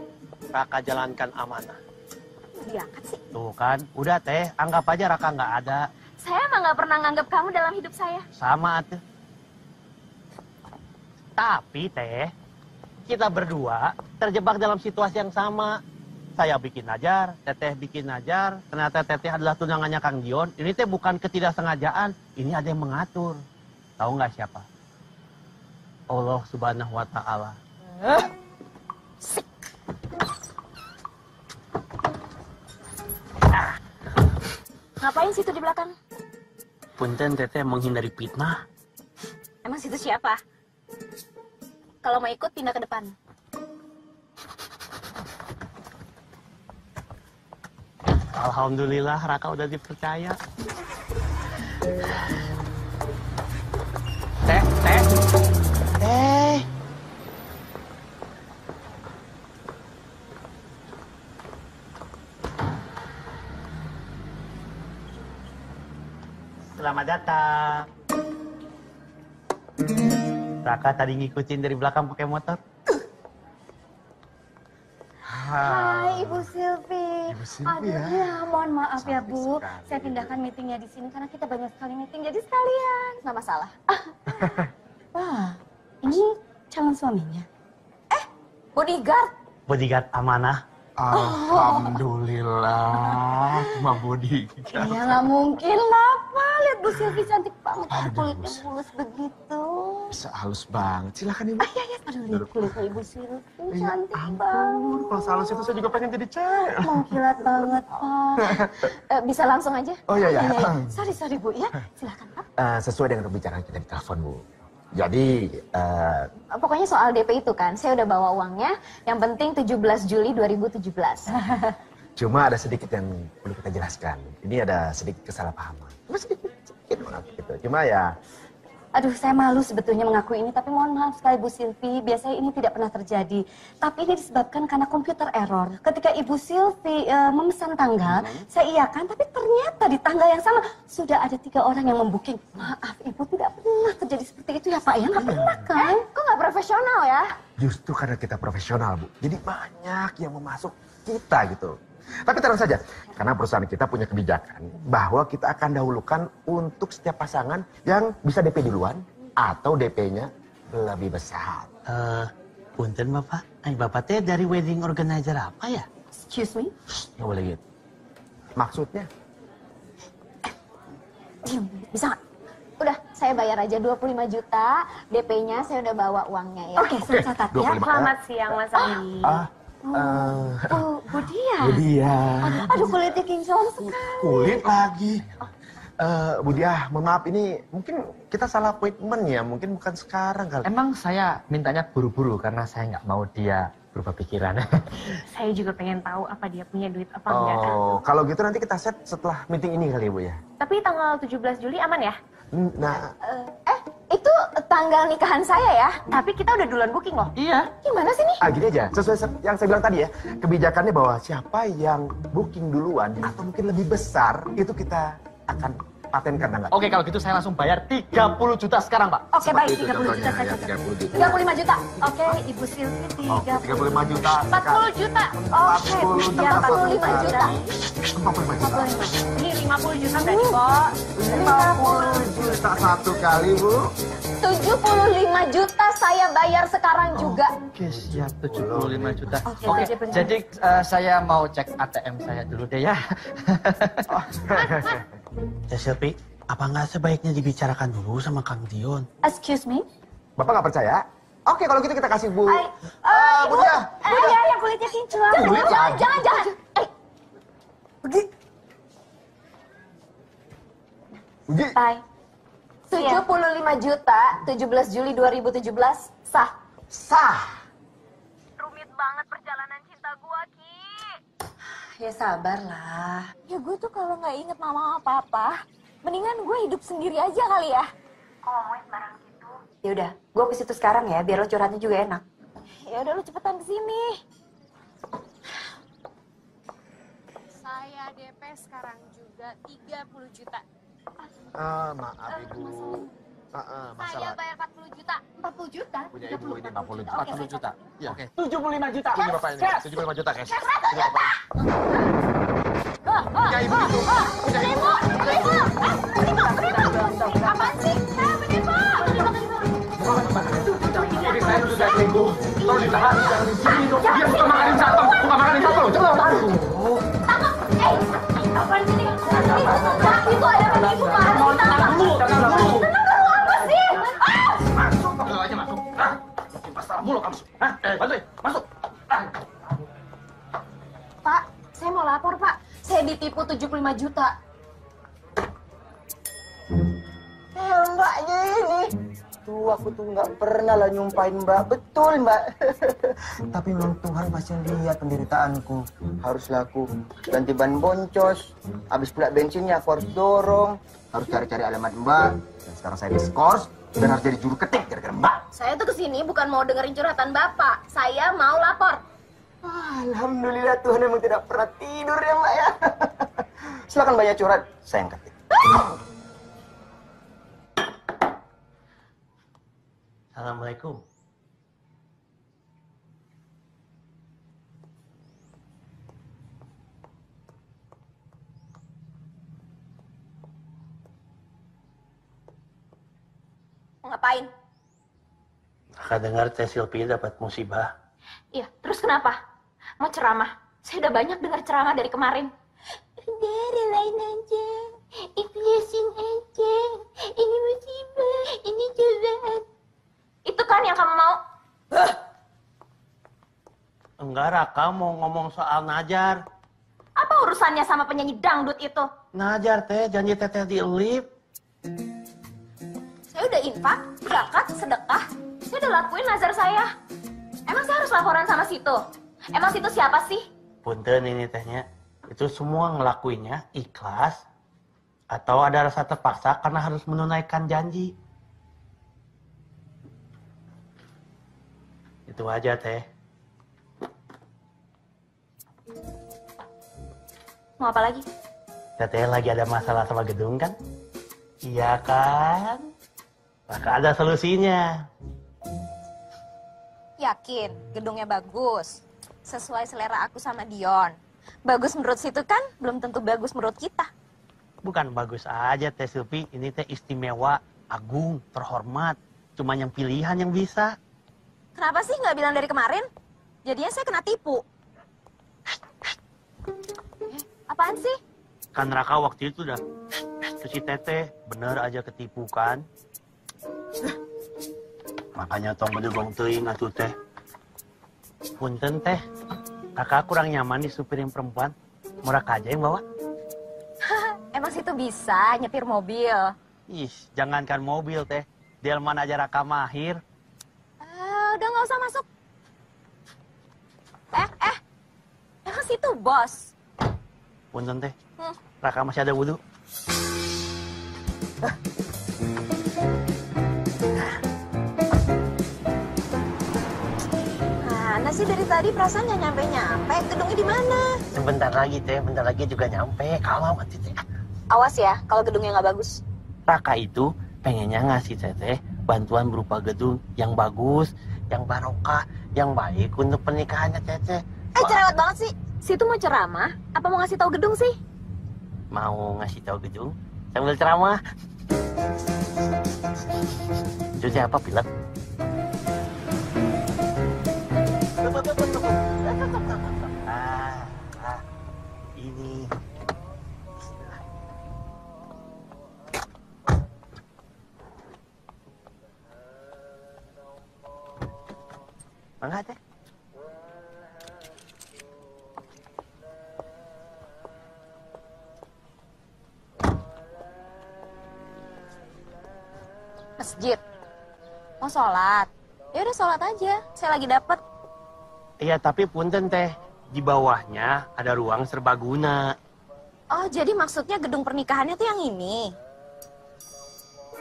Raka jalankan amanah. Diangkat sih. Tuh kan, udah Teh, anggap aja Raka nggak ada. Saya emang nggak pernah nganggap kamu dalam hidup saya. Sama atuh. Tapi Teh, kita berdua terjebak dalam situasi yang sama. Saya bikin ajar, Teteh bikin ajar. Ternyata Teteh adalah tunangannya Kang Dion. Ini Teh bukan ketidaksengajaan. Ini ada yang mengatur. Tahu nggak siapa? Allah Subhanahu wa Ta'ala. Ngapain situ di belakang? Punten Teteh menghindari fitnah. Emang situ siapa? Kalau mau ikut pindah ke depan. Alhamdulillah Raka udah dipercaya. Teh. Selamat datang. Raka tadi ngikutin dari belakang pakai motor. Hai Ibu Silvi. Ibu Silvi ya. Ya, mohon maaf ya Bu. Saya pindahkan meetingnya di sini karena kita banyak sekali meeting. Jadi sekalian. Nggak masalah. Wah, ini calon suaminya. Bodyguard. Bodyguard amanah. Alhamdulillah, Mbak Budi. Iya nggak mungkin lah Pak. Lihat Bu Silvi cantik banget. Kulitnya mulus begitu. Bisa halus banget. Silakan Ibu. Iya. Aduh lihat kulitnya Ibu Silvi. Ya Cantik ampun, banget. kalau sehalus itu saya juga pengen jadi cewek. Mengkilat banget Pak. Bisa langsung aja? Oh iya. Sorry Bu ya. Silakan Pak. Sesuai dengan pembicaraan kita di telepon, Bu. Jadi, Pokoknya soal DP itu kan, saya udah bawa uangnya. Yang penting 17 Juli 2017. cuma ada sedikit yang perlu kita jelaskan. Ini ada sedikit kesalahpahaman. Sedikit gitu. Cuma ya, Aduh, saya malu sebetulnya mengakui ini, tapi mohon maaf sekali Bu Silvi, biasanya ini tidak pernah terjadi. Tapi ini disebabkan karena komputer error. Ketika Ibu Silvi memesan tanggal, saya iakan, tapi ternyata di tanggal yang sama sudah ada 3 orang yang membooking. Maaf, Ibu tidak pernah terjadi seperti itu ya Pak ya? Nggak pernah kan? Kok nggak profesional ya? justru karena kita profesional, Bu. Jadi banyak yang mau masuk kita gitu. Tapi tenang saja, karena perusahaan kita punya kebijakan bahwa kita akan dahulukan untuk setiap pasangan yang bisa DP duluan atau DP-nya lebih besar. Punten Bapak, Bapak teh dari wedding organizer apa ya? Excuse me? Nggak boleh gitu. Maksudnya? Diam, bisa nggak? Udah, saya bayar aja 25 juta, DP-nya saya udah bawa uangnya ya. Oke, saya catat ya. Selamat siang Mas Andi. Bu Dia. Bu Dia. Aduh, kulitnya kinclong sekali. Kulit lagi. Bu Dia, mohon maaf ini mungkin kita salah appointment ya, mungkin bukan sekarang kali. Emang saya mintanya buru-buru karena saya nggak mau dia berubah pikiran. Saya juga pengen tahu apa dia punya duit apa enggak. Oh, kalau gitu nanti kita set setelah meeting ini kali ya, Bu ya. Tapi tanggal 17 Juli aman ya? Nah, Itu tanggal nikahan saya ya? Tapi kita udah duluan booking loh. Iya. Gimana sih nih? gini aja, sesuai yang saya bilang tadi ya, kebijakannya bahwa siapa yang booking duluan atau mungkin lebih besar, itu kita akan patenkan tanggal. Oke, kalau gitu saya langsung bayar 30 juta sekarang, Pak. Oke, baik, Itu 30 juta contohnya, saja. ya, 30 juta. 35 juta. Oke, Ibu Silvi 35 juta. 40 juta. Oke, ya 45 juta. 45 juta. Ini 50 juta tadi kok. 50 juta satu kali, Bu. 75 juta saya bayar sekarang juga. Oke, siap 75 juta. Oke, Oke, benar. jadi saya mau cek ATM saya dulu deh ya. Teh Silvi, apa nggak sebaiknya dibicarakan dulu sama Kang Dion? Excuse me? Bapak nggak percaya? Oke, kalau gitu kita kasih Bu. Bu Ibu, Dia. ya yang kulitnya kinclong. Jangan. Pergi. Pergi. Bye. 75 juta, 17 Juli 2017, sah. Sah. Rumit banget perjalanan cinta gua, Ki. Ya sabarlah. Ya gue tuh kalau nggak inget mama apa-apa, mendingan gue hidup sendiri aja kali ya. Ngomongin sembarang gitu. Ya udah, gue ke situ sekarang ya, biar lo curhatnya juga enak. Ya udah lo cepetan kesini. Saya DP sekarang juga 30 juta. Maaf Ibu. Saya Masalah. bayar 40 juta. 40 juta? Punya Ibu ini 40 juta. 40 juta. Ya. Oke. 75 juta. Ini Bapak ini. 75 juta cash. Ini Bapak. Ya Ibu itu. Apaan sih? Menipu! Ini saya sudah selingkuh. Tolong ditahan. Jangan di sini dong. Dia suka makanin satu. Suka makanin satu loh. Coba tahu. Apaan sih? Itu ada menipu, Pak. Tenang dulu. Apa sih? Masuk. Ayo aja masuk. Pasar mulu kamu. Bantuin. Masuk. Pak, saya mau lapor, Pak. Saya ditipu 75 juta. Mbaknya ini. Tuh aku tuh nggak pernah lah nyumpain Mbak. Betul Mbak. Tapi memang Tuhan masih lihat penderitaanku. Harus laku ganti ban boncos. Habis pula bensinnya aku harus dorong. Harus cari-cari alamat Mbak. Dan sekarang saya diskors dan harus jadi juru ketik gara-gara Mbak. Saya tuh kesini bukan mau dengerin curhatan Bapak. Saya mau lapor. Alhamdulillah Tuhan memang tidak pernah tidur ya Mbak ya. Silakan banyak curhat. Saya yang ketik. Assalamualaikum. Mau ngapain? Kakak dengar Teh Silvi dapat musibah. Iya, terus kenapa? Mau ceramah? Saya udah banyak dengar ceramah dari kemarin. Udah, relain aja. Ikhlasin aja. Ini musibah, ini cobaan. Itu kan yang kamu mau? Enggak, Raka mau ngomong soal Najar. Apa urusannya sama penyanyi dangdut itu? Najar teh, janji teteh di lift. Saya udah infak, zakat, sedekah. Saya udah lakuin nazar saya. Emang saya harus laporan sama situ? Emang situ siapa sih? Punten ini tehnya. Itu semua ngelakuinnya ikhlas atau ada rasa terpaksa karena harus menunaikan janji. Itu aja teh. Mau apa lagi? Teteh lagi ada masalah sama gedung kan? Iya kan? Maka ada solusinya. Yakin gedungnya bagus. Sesuai selera aku sama Dion. Bagus menurut situ kan belum tentu bagus menurut kita. Bukan bagus aja Teh Silvi, ini teh istimewa, agung, terhormat. Cuma yang pilihan yang bisa. Kenapa sih nggak bilang dari kemarin? Jadinya saya kena tipu. Apaan sih? Kan Raka waktu itu udah si Teteh bener aja ketipu kan. Makanya tong bedugong teuing atuh teh. Punten teh, kakak kurang nyaman di supir yang perempuan. Mau Raka aja yang bawa? Emang situ bisa nyetir mobil? Ih, jangankan mobil teh. Delman aja Raka mahir. Udah nggak usah masuk. Emang situ bos? Punten teh, Raka masih ada wudhu. Mana sih dari tadi perasaan nggak nyampe-nyampe? Gedungnya di mana? Sebentar lagi teh, bentar lagi juga nyampe. Kalau mati teh. Awas ya, kalau gedungnya nggak bagus. Raka itu pengennya ngasih Teteh bantuan berupa gedung yang bagus, yang barokah, yang baik untuk pernikahannya Teteh. Cerewet banget sih. Situ mau ceramah, apa mau ngasih tahu gedung sih? Mau ngasih tahu gedung sambil ceramah. Itu siapa pilot? Ini. Mangga teh. Masjid. Mau sholat? Ya udah sholat aja. Saya lagi dapet. Iya, tapi punten teh, di bawahnya ada ruang serbaguna. Oh, jadi maksudnya gedung pernikahannya tuh yang ini?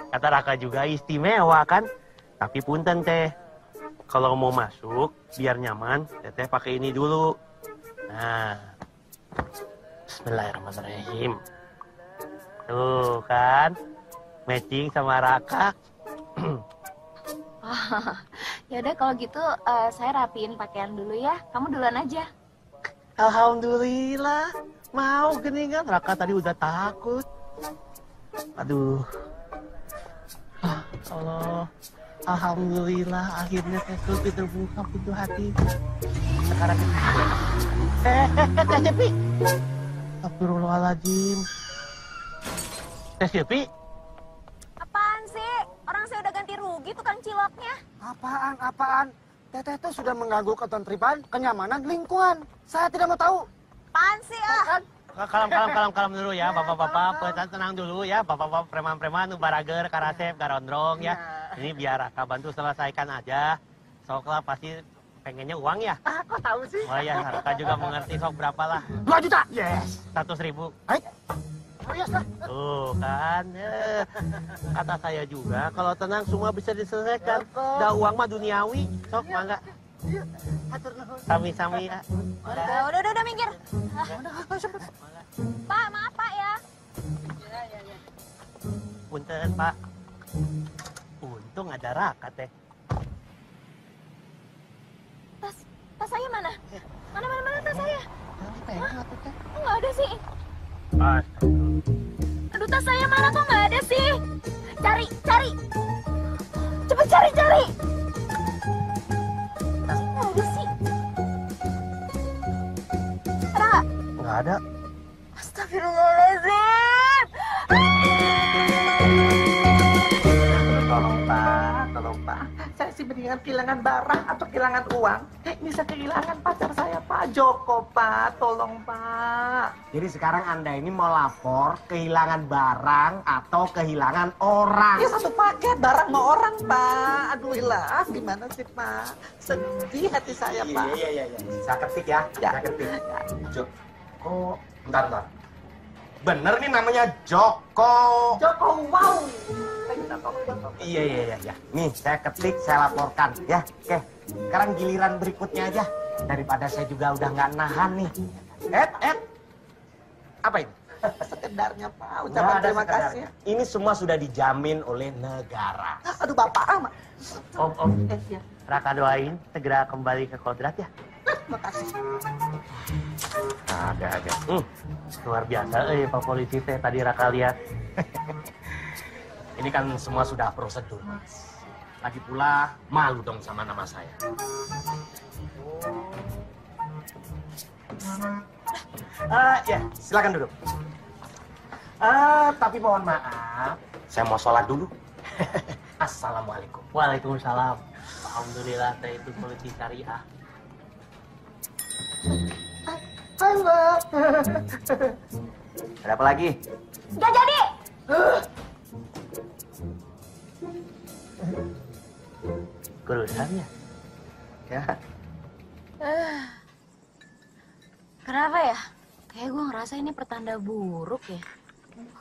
Kata Raka juga istimewa kan? Tapi punten teh, kalau mau masuk biar nyaman, Teteh pakai ini dulu. Nah, Bismillahirrahmanirrahim. Tuh kan, matching sama Raka. Ya udah kalau gitu saya rapiin pakaian dulu ya. Kamu duluan aja. Alhamdulillah, mau geningan. Raka tadi udah takut. Aduh. Allah. Alhamdulillah, akhirnya Teh Silvi terbuka pintu hati. Sekarang Teh Silvi. Astagfirullahaladzim. Teh Silvi. Apaan sih? Orang saya udah ganti rugi tukang ciloknya. Apaan? Teteh itu sudah mengganggu ketertiban, kenyamanan, lingkungan. Saya tidak mau tahu. Apaan sih Kalem dulu ya, bapak-bapak, tenang dulu ya, bapak-bapak preman-preman, barager, karasep, garondrong ya. Ini biar Raka bantu selesaikan aja. Soklah pasti pengennya uang ya. Kok tahu sih? Oh ya, Raka juga mengerti sok berapa lah. 2 juta. Yes. 100.000. Oh yes lah. Tuh kan, kata saya juga kalau tenang semua bisa diselesaikan. Dah uang mah duniawi, sok mangga. Sami-sami ya. Udah minggir. Pak, maaf Pak ya. Punten Pak. Untung ada Raka teh. sih? Aduh, tas saya mana kok nggak ada sih? Cari. Cepet cari. Nggak ada sih. Ada nggak? Nggak ada. Astagfirullahaladzim. Tolong Pak. Saya sih mendingan kehilangan barang atau kehilangan uang. Ini saya kehilangan pacar saya, Pak Joko, Pak. Tolong, Pak. Jadi sekarang Anda ini mau lapor kehilangan barang atau kehilangan orang? Ya satu paket, barang mau orang, Pak. Aduh, ilah, gimana sih, Pak? Sedih hati saya, Pak. Iya. Saya ketik ya. Saya ketik. Joko. Bentar. Bener nih namanya Joko. Joko, wow. Iya. Nih, saya ketik, saya laporkan. Ya, oke. Sekarang giliran berikutnya aja. Daripada saya juga udah nggak nahan nih. Apa ini? Sekedarnya, Pak. Ucapan terima kasih. Ini semua sudah dijamin oleh negara. Aduh, Bapak amat. Om. Raka doain segera kembali ke kodrat ya. Makasih. Ada aja. Luar biasa, Pak Polisi teh tadi Raka lihat. Ini kan semua sudah prosedur, Mas. Lagi pula malu dong sama nama saya. Ya, silakan duduk. Tapi mohon maaf, saya mau sholat dulu. Assalamualaikum. Waalaikumsalam. Alhamdulillah teh itu polisi syariah. Hai, Mbak. Ada apa lagi? Nggak jadi. Kurusannya. Ya. Kenapa ya? Kayak gue ngerasa ini pertanda buruk ya.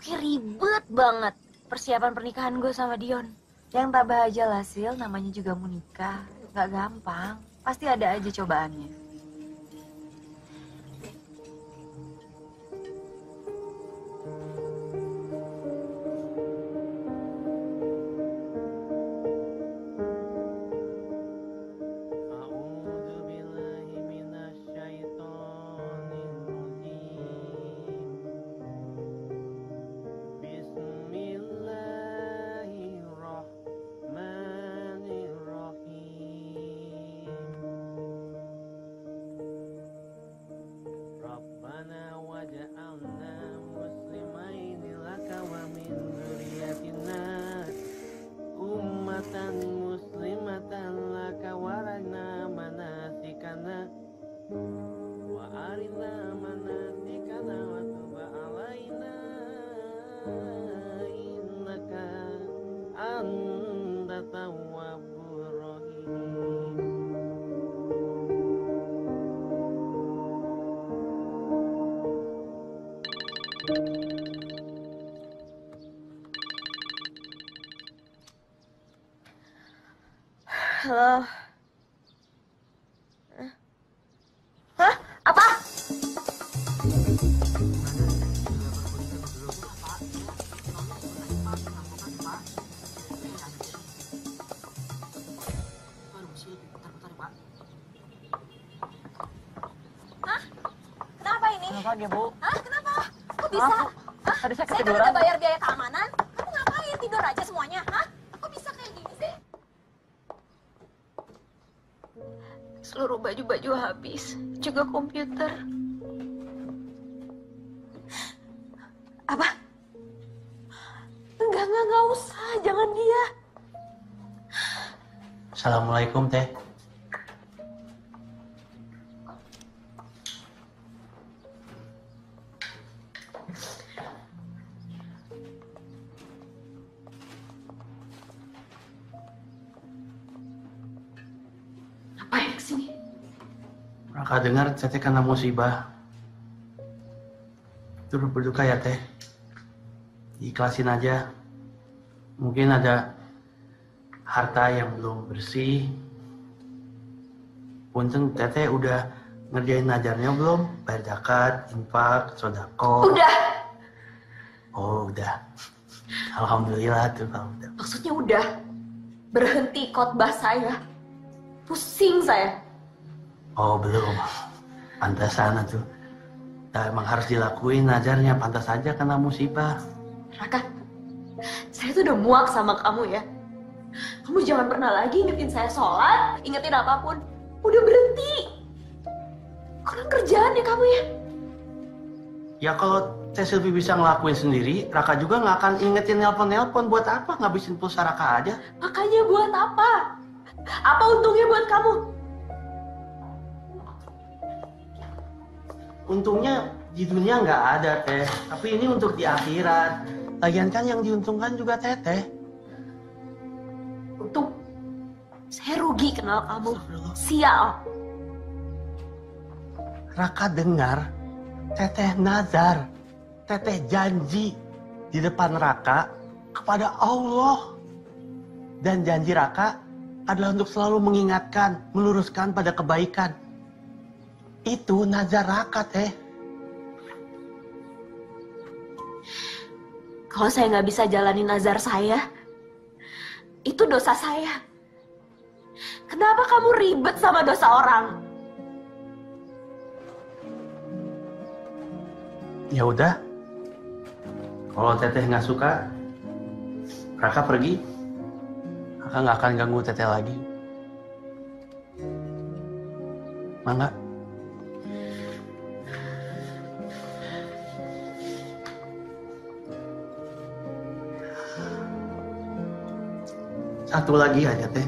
Oke, ribet banget persiapan pernikahan gue sama Dion. Yang tak bahagia hasil namanya juga mau nikah. Gak gampang. Pasti ada aja cobaannya. Halo. Hah? Apa? Hah? Kenapa ini? Kenapa ya, Bu? Hah? Kenapa? Kok bisa? Hah? Tadi saya Saya kan ketiduran. udah bayar biaya keamanan. Kamu ngapain? Tidur aja semuanya? Hah? Kok bisa kayak gini sih? Seluruh baju-baju habis, juga komputer. Apa? Enggak usah, jangan dia. Assalamualaikum teh. Ngapain kesini? Raka dengar teteh kena musibah. Turut berduka ya teh. Ikhlasin aja. Mungkin ada harta yang belum bersih. Punten teteh udah ngerjain najarnya belum? Bayar zakat, infak, sodako. Udah. Oh udah. Alhamdulillah tuh kalau udah. Maksudnya udah. Berhenti khotbah saya. Pusing saya. Oh belum. Pantesan tuh. Nah, emang harus dilakuin nazarnya, pantas saja kena musibah. Raka, saya tuh udah muak sama kamu ya. Kamu jangan pernah lagi ingetin saya sholat, ingetin apapun. Udah berhenti. Kurang kerjaan ya kamu ya. Ya kalau Teh Silvi bisa ngelakuin sendiri, Raka juga nggak akan ingetin nelpon-nelpon. Buat apa ngabisin pulsa Raka aja? Makanya buat apa? Apa untungnya buat kamu? Untungnya di dunia nggak ada, Teh. Tapi ini untuk di akhirat. Lagian kan yang diuntungkan juga Teteh. Untung saya rugi kenal kamu. Sial. Raka dengar, Teteh nazar, Teteh janji di depan Raka kepada Allah. Dan janji Raka adalah untuk selalu mengingatkan, meluruskan pada kebaikan. Itu nazar Raka, Teh. Kalau saya nggak bisa jalanin nazar saya, itu dosa saya. Kenapa kamu ribet sama dosa orang? Ya udah, kalau Teteh nggak suka, Raka pergi. Raka nggak akan ganggu Teteh lagi. Mangga. Satu lagi aja, Teh.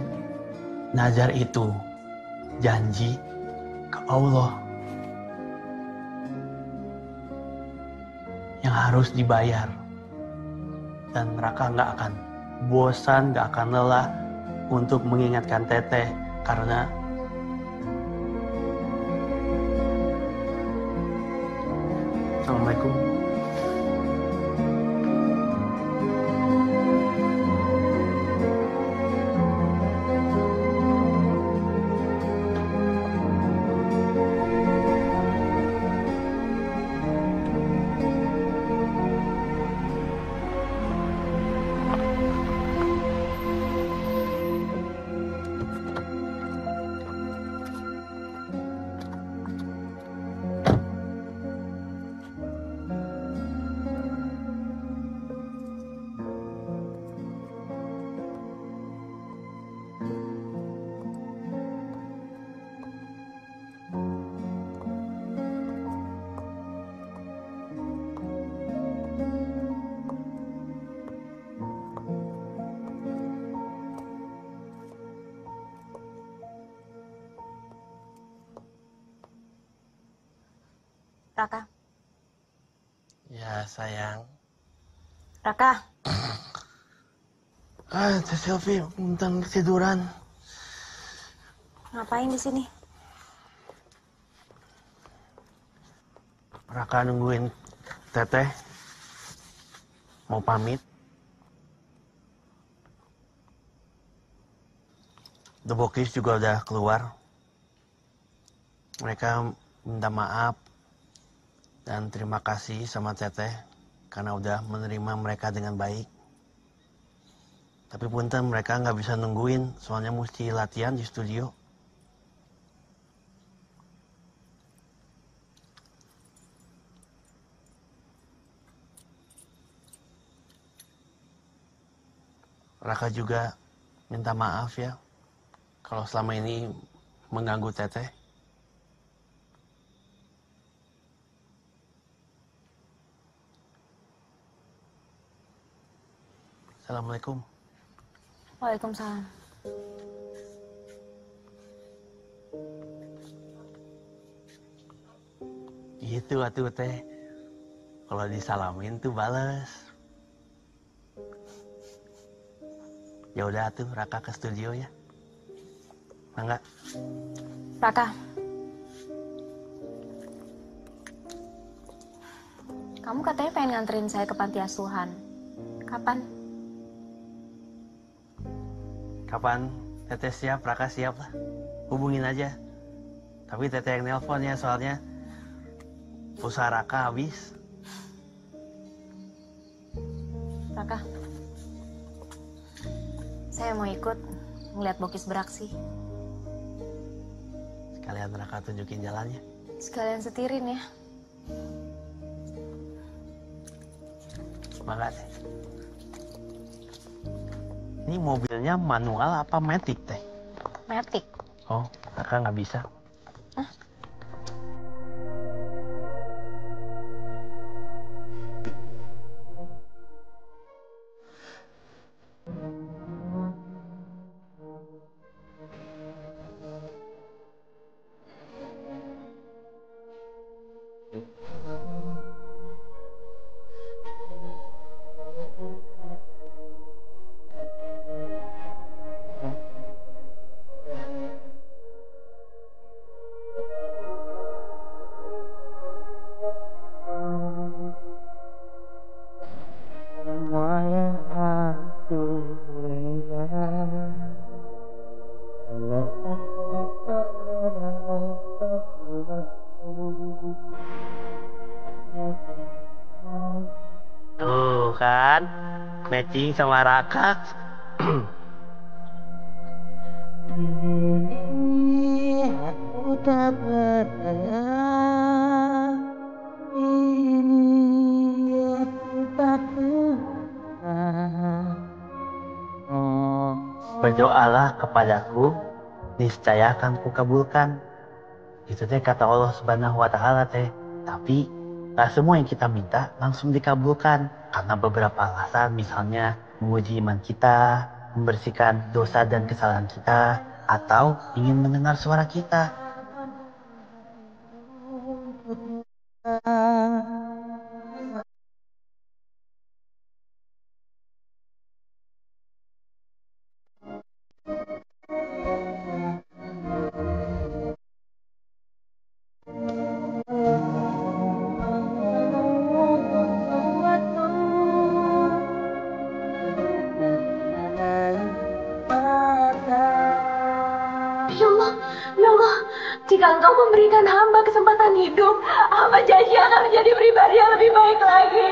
Nazar itu janji ke Allah yang harus dibayar. Dan Raka nggak akan bosan, nggak akan lelah untuk mengingatkan Teteh karena Assalamualaikum. Raka. Ya sayang. Raka. Teh Silvi, punten ketiduran. Ngapain di sini? Raka nungguin Teteh. Mau pamit. The Bokis juga udah keluar. Mereka minta maaf dan terima kasih sama Teteh karena udah menerima mereka dengan baik. Tapi punten mereka nggak bisa nungguin, soalnya mesti latihan di studio. Raka juga minta maaf ya kalau selama ini mengganggu Teteh. Assalamualaikum. Waalaikumsalam. Gitu atuh Teh. Kalau disalamin tuh bales. Ya udah atuh Raka ke studio ya. Mangga. Raka. Kamu katanya pengen nganterin saya ke panti asuhan. Kapan? Kapan Teteh siap, Raka siap lah. Hubungin aja. Tapi Teteh yang nelpon ya, soalnya pulsa Raka habis. Raka. Saya mau ikut ngeliat Bokis beraksi. Sekalian Raka tunjukin jalannya. Sekalian setirin ya. Makasih. Ini mobilnya manual apa matic teh? Matic. Oh, kakak nggak bisa. Tuh kan, matching sama Raka. Berdoalah kepadaku, niscaya akan kukabulkan. Itu teh kata Allah Subhanahu wa Ta'ala teh. Tapi gak semua yang kita minta langsung dikabulkan. Karena beberapa alasan, misalnya menguji iman kita, membersihkan dosa dan kesalahan kita, atau ingin mendengar suara kita. Ya Allah, jika Engkau memberikan hamba kesempatan hidup, hamba janji akan menjadi pribadi yang lebih baik lagi.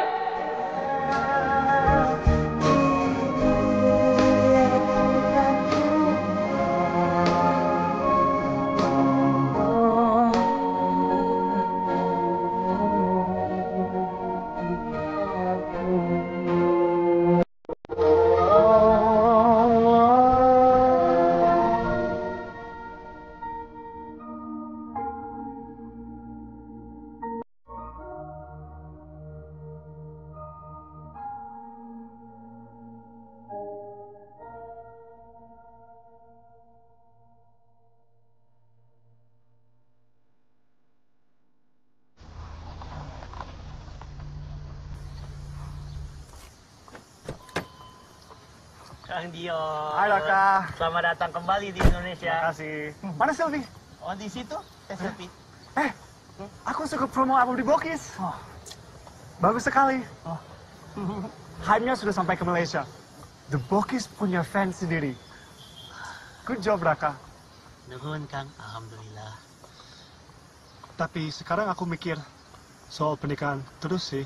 Kang Dio. Hai Raka. Selamat datang kembali di Indonesia. Terima kasih. Mana Sylvie? Oh di situ, Sylvie. Aku suka promo album di Bokis. Bagus sekali. Hype-nya sudah sampai ke Malaysia. The Bokis punya fans sendiri. Good job Raka. Nuhun Kang, alhamdulillah. Tapi sekarang aku mikir soal pernikahan terus sih.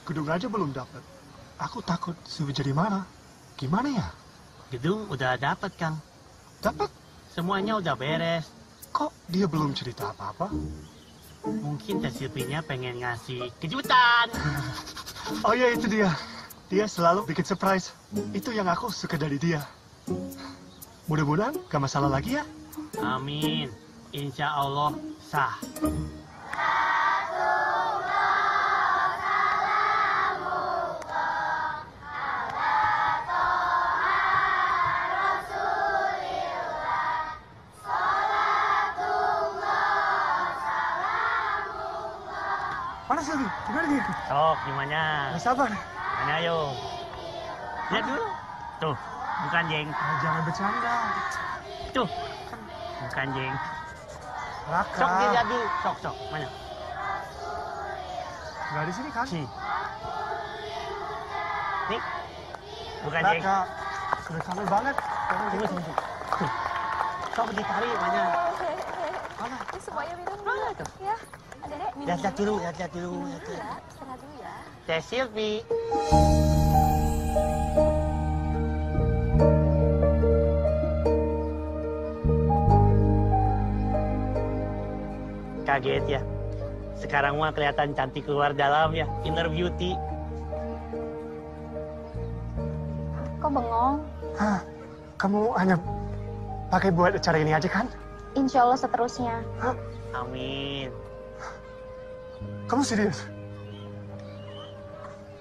Gedung aja belum dapat. Aku takut Sylvie jadi marah. Gimana ya? Gedung udah dapat Kang. Dapat? Semuanya udah beres. Kok dia belum cerita apa-apa? Mungkin Teh Sylvie-nya pengen ngasih kejutan. Oh iya itu dia. Dia selalu bikin surprise. Itu yang aku suka dari dia. Mudah-mudahan gak masalah lagi ya. Amin. Insya Allah sah. Mana Sylvie? Gimana dia? Sok, gimana? Gak sabar. Mana ayo. Lihat dulu. Tuh, bukan jeng. Jangan bercanda. Tuh, bukan jeng. Raka. Sok dilihat dulu. Sok. Mana? Gak di sini kan? Nih. Nih. Bukan jeng. Raka. Sudah kangen banget. Tunggu. Tuh. Sok ditarik, mana? Mana? Semuanya minum dulu. Tuh. Ya. Adek, minum Lihat dulu. ya. Istirahat dulu ya. Teh Sylvie. Kaget ya. Sekarang mah kelihatan cantik keluar dalam ya, inner beauty. Kok bengong? Hah, kamu hanya pakai buat acara ini aja kan? Insya Allah seterusnya. Hah? Amin. Kamu serius?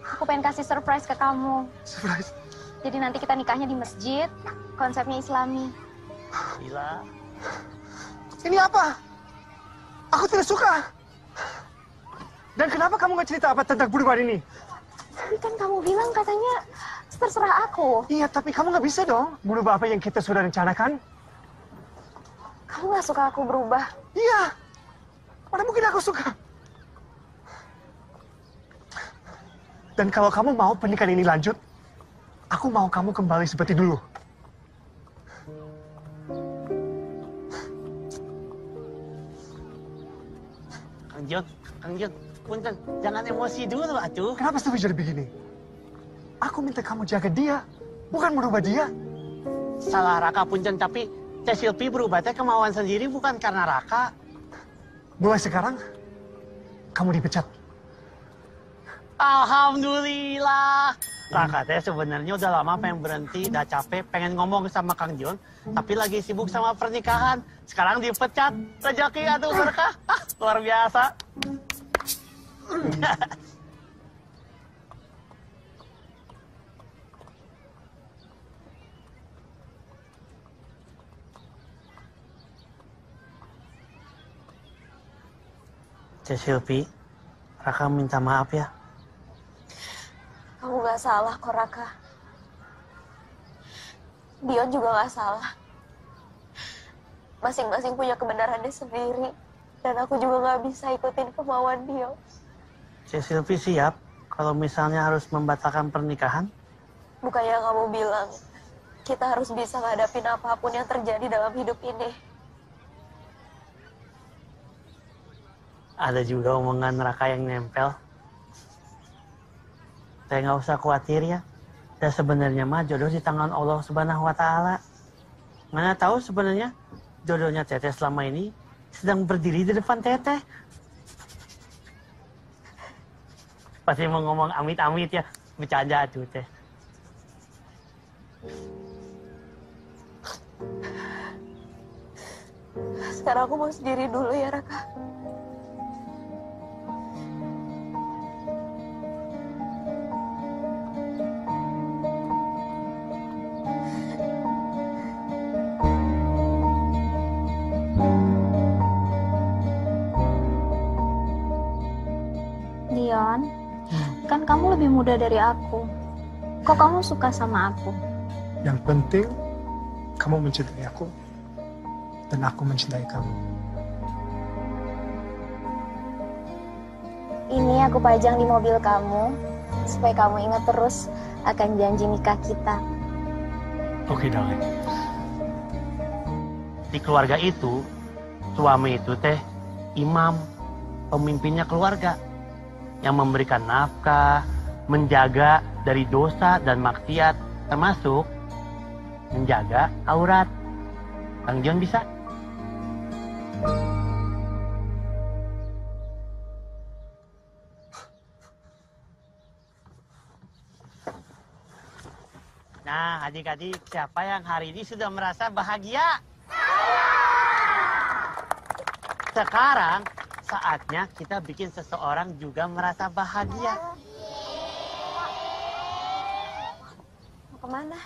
Aku pengen kasih surprise ke kamu. Surprise? Jadi nanti kita nikahnya di masjid, konsepnya Islami. Gila. Ini apa? Aku tidak suka. Dan kenapa kamu nggak cerita apa tentang perubahan ini? Tapi kan kamu bilang katanya terserah aku. Iya, tapi kamu nggak bisa dong merubah apa yang kita sudah rencanakan. Kamu nggak suka aku berubah? Iya. Mana mungkin aku suka. Dan kalau kamu mau pernikahan ini lanjut, aku mau kamu kembali seperti dulu. Kang John, punten, jangan emosi dulu atuh. Kenapa sampai jadi begini? Aku minta kamu jaga dia, bukan merubah dia. Salah Raka punten, tapi Teh Silpi berubah teh kemauan sendiri bukan karena Raka. Mulai sekarang, kamu dipecat. Alhamdulillah. Raka teh sebenarnya udah lama pengen berhenti, udah capek, pengen ngomong sama Kang John, tapi lagi sibuk sama pernikahan. Sekarang dipecat, rezeki atuh berkah. Luar biasa. Teh Silpi, Raka minta maaf ya. Kamu gak salah kok, Raka. Dion juga gak salah. Masing-masing punya kebenarannya sendiri. Dan aku juga gak bisa ikutin kemauan Dion. Teh Silpi siap kalau misalnya harus membatalkan pernikahan? Bukannya kamu bilang, kita harus bisa ngadapin apapun yang terjadi dalam hidup ini. Ada juga omongan Raka yang nempel. Teh nggak usah khawatir ya. Dan sebenarnya mah jodoh di tangan Allah Subhanahu wa Ta'ala. Mana tahu sebenarnya jodohnya Teteh selama ini sedang berdiri di depan Teteh. Pasti mau ngomong amit-amit ya. Bercanda tuh Teh. Sekarang aku mau sendiri dulu ya, Raka. Dion, kan kamu lebih muda dari aku. Kok kamu suka sama aku? Yang penting, kamu mencintai aku. Dan aku mencintai kamu. Ini aku pajang di mobil kamu, supaya kamu ingat terus akan janji nikah kita. Oke, darling. Di keluarga itu, suami itu teh imam, pemimpinnya keluarga. Yang memberikan nafkah, menjaga dari dosa dan maksiat, termasuk menjaga aurat. Kang John bisa? Nah, adik-adik, siapa yang hari ini sudah merasa bahagia? Sekarang saatnya kita bikin seseorang juga merasa bahagia. Mau kemana?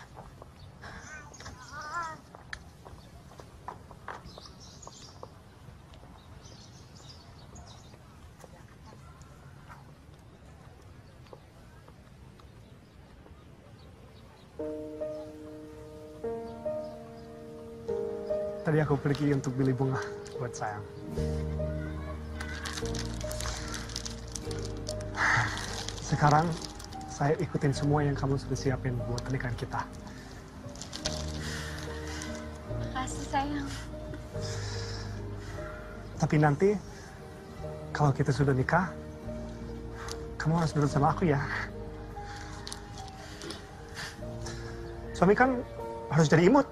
Tadi aku pergi untuk beli bunga buat sayang. Sekarang saya ikutin semua yang kamu sudah siapin buat pernikahan kita. Makasih sayang. Tapi nanti kalau kita sudah nikah, kamu harus nurut sama aku ya. Suami kan harus jadi imut.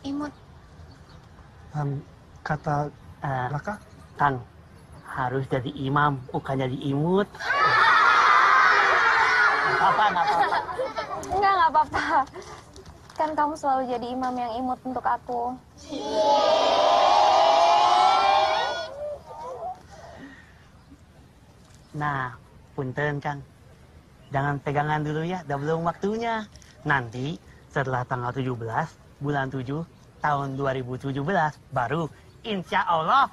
Imut. Kata Raka? Kang, Harus jadi imam, bukan jadi imut. Nggak apa-apa. Nggak apa-apa. Kan kamu selalu jadi imam yang imut untuk aku. Nah, punten Kang. Jangan pegangan dulu ya, udah belum waktunya. Nanti setelah tanggal 17 bulan 7 tahun 2017 baru insya Allah.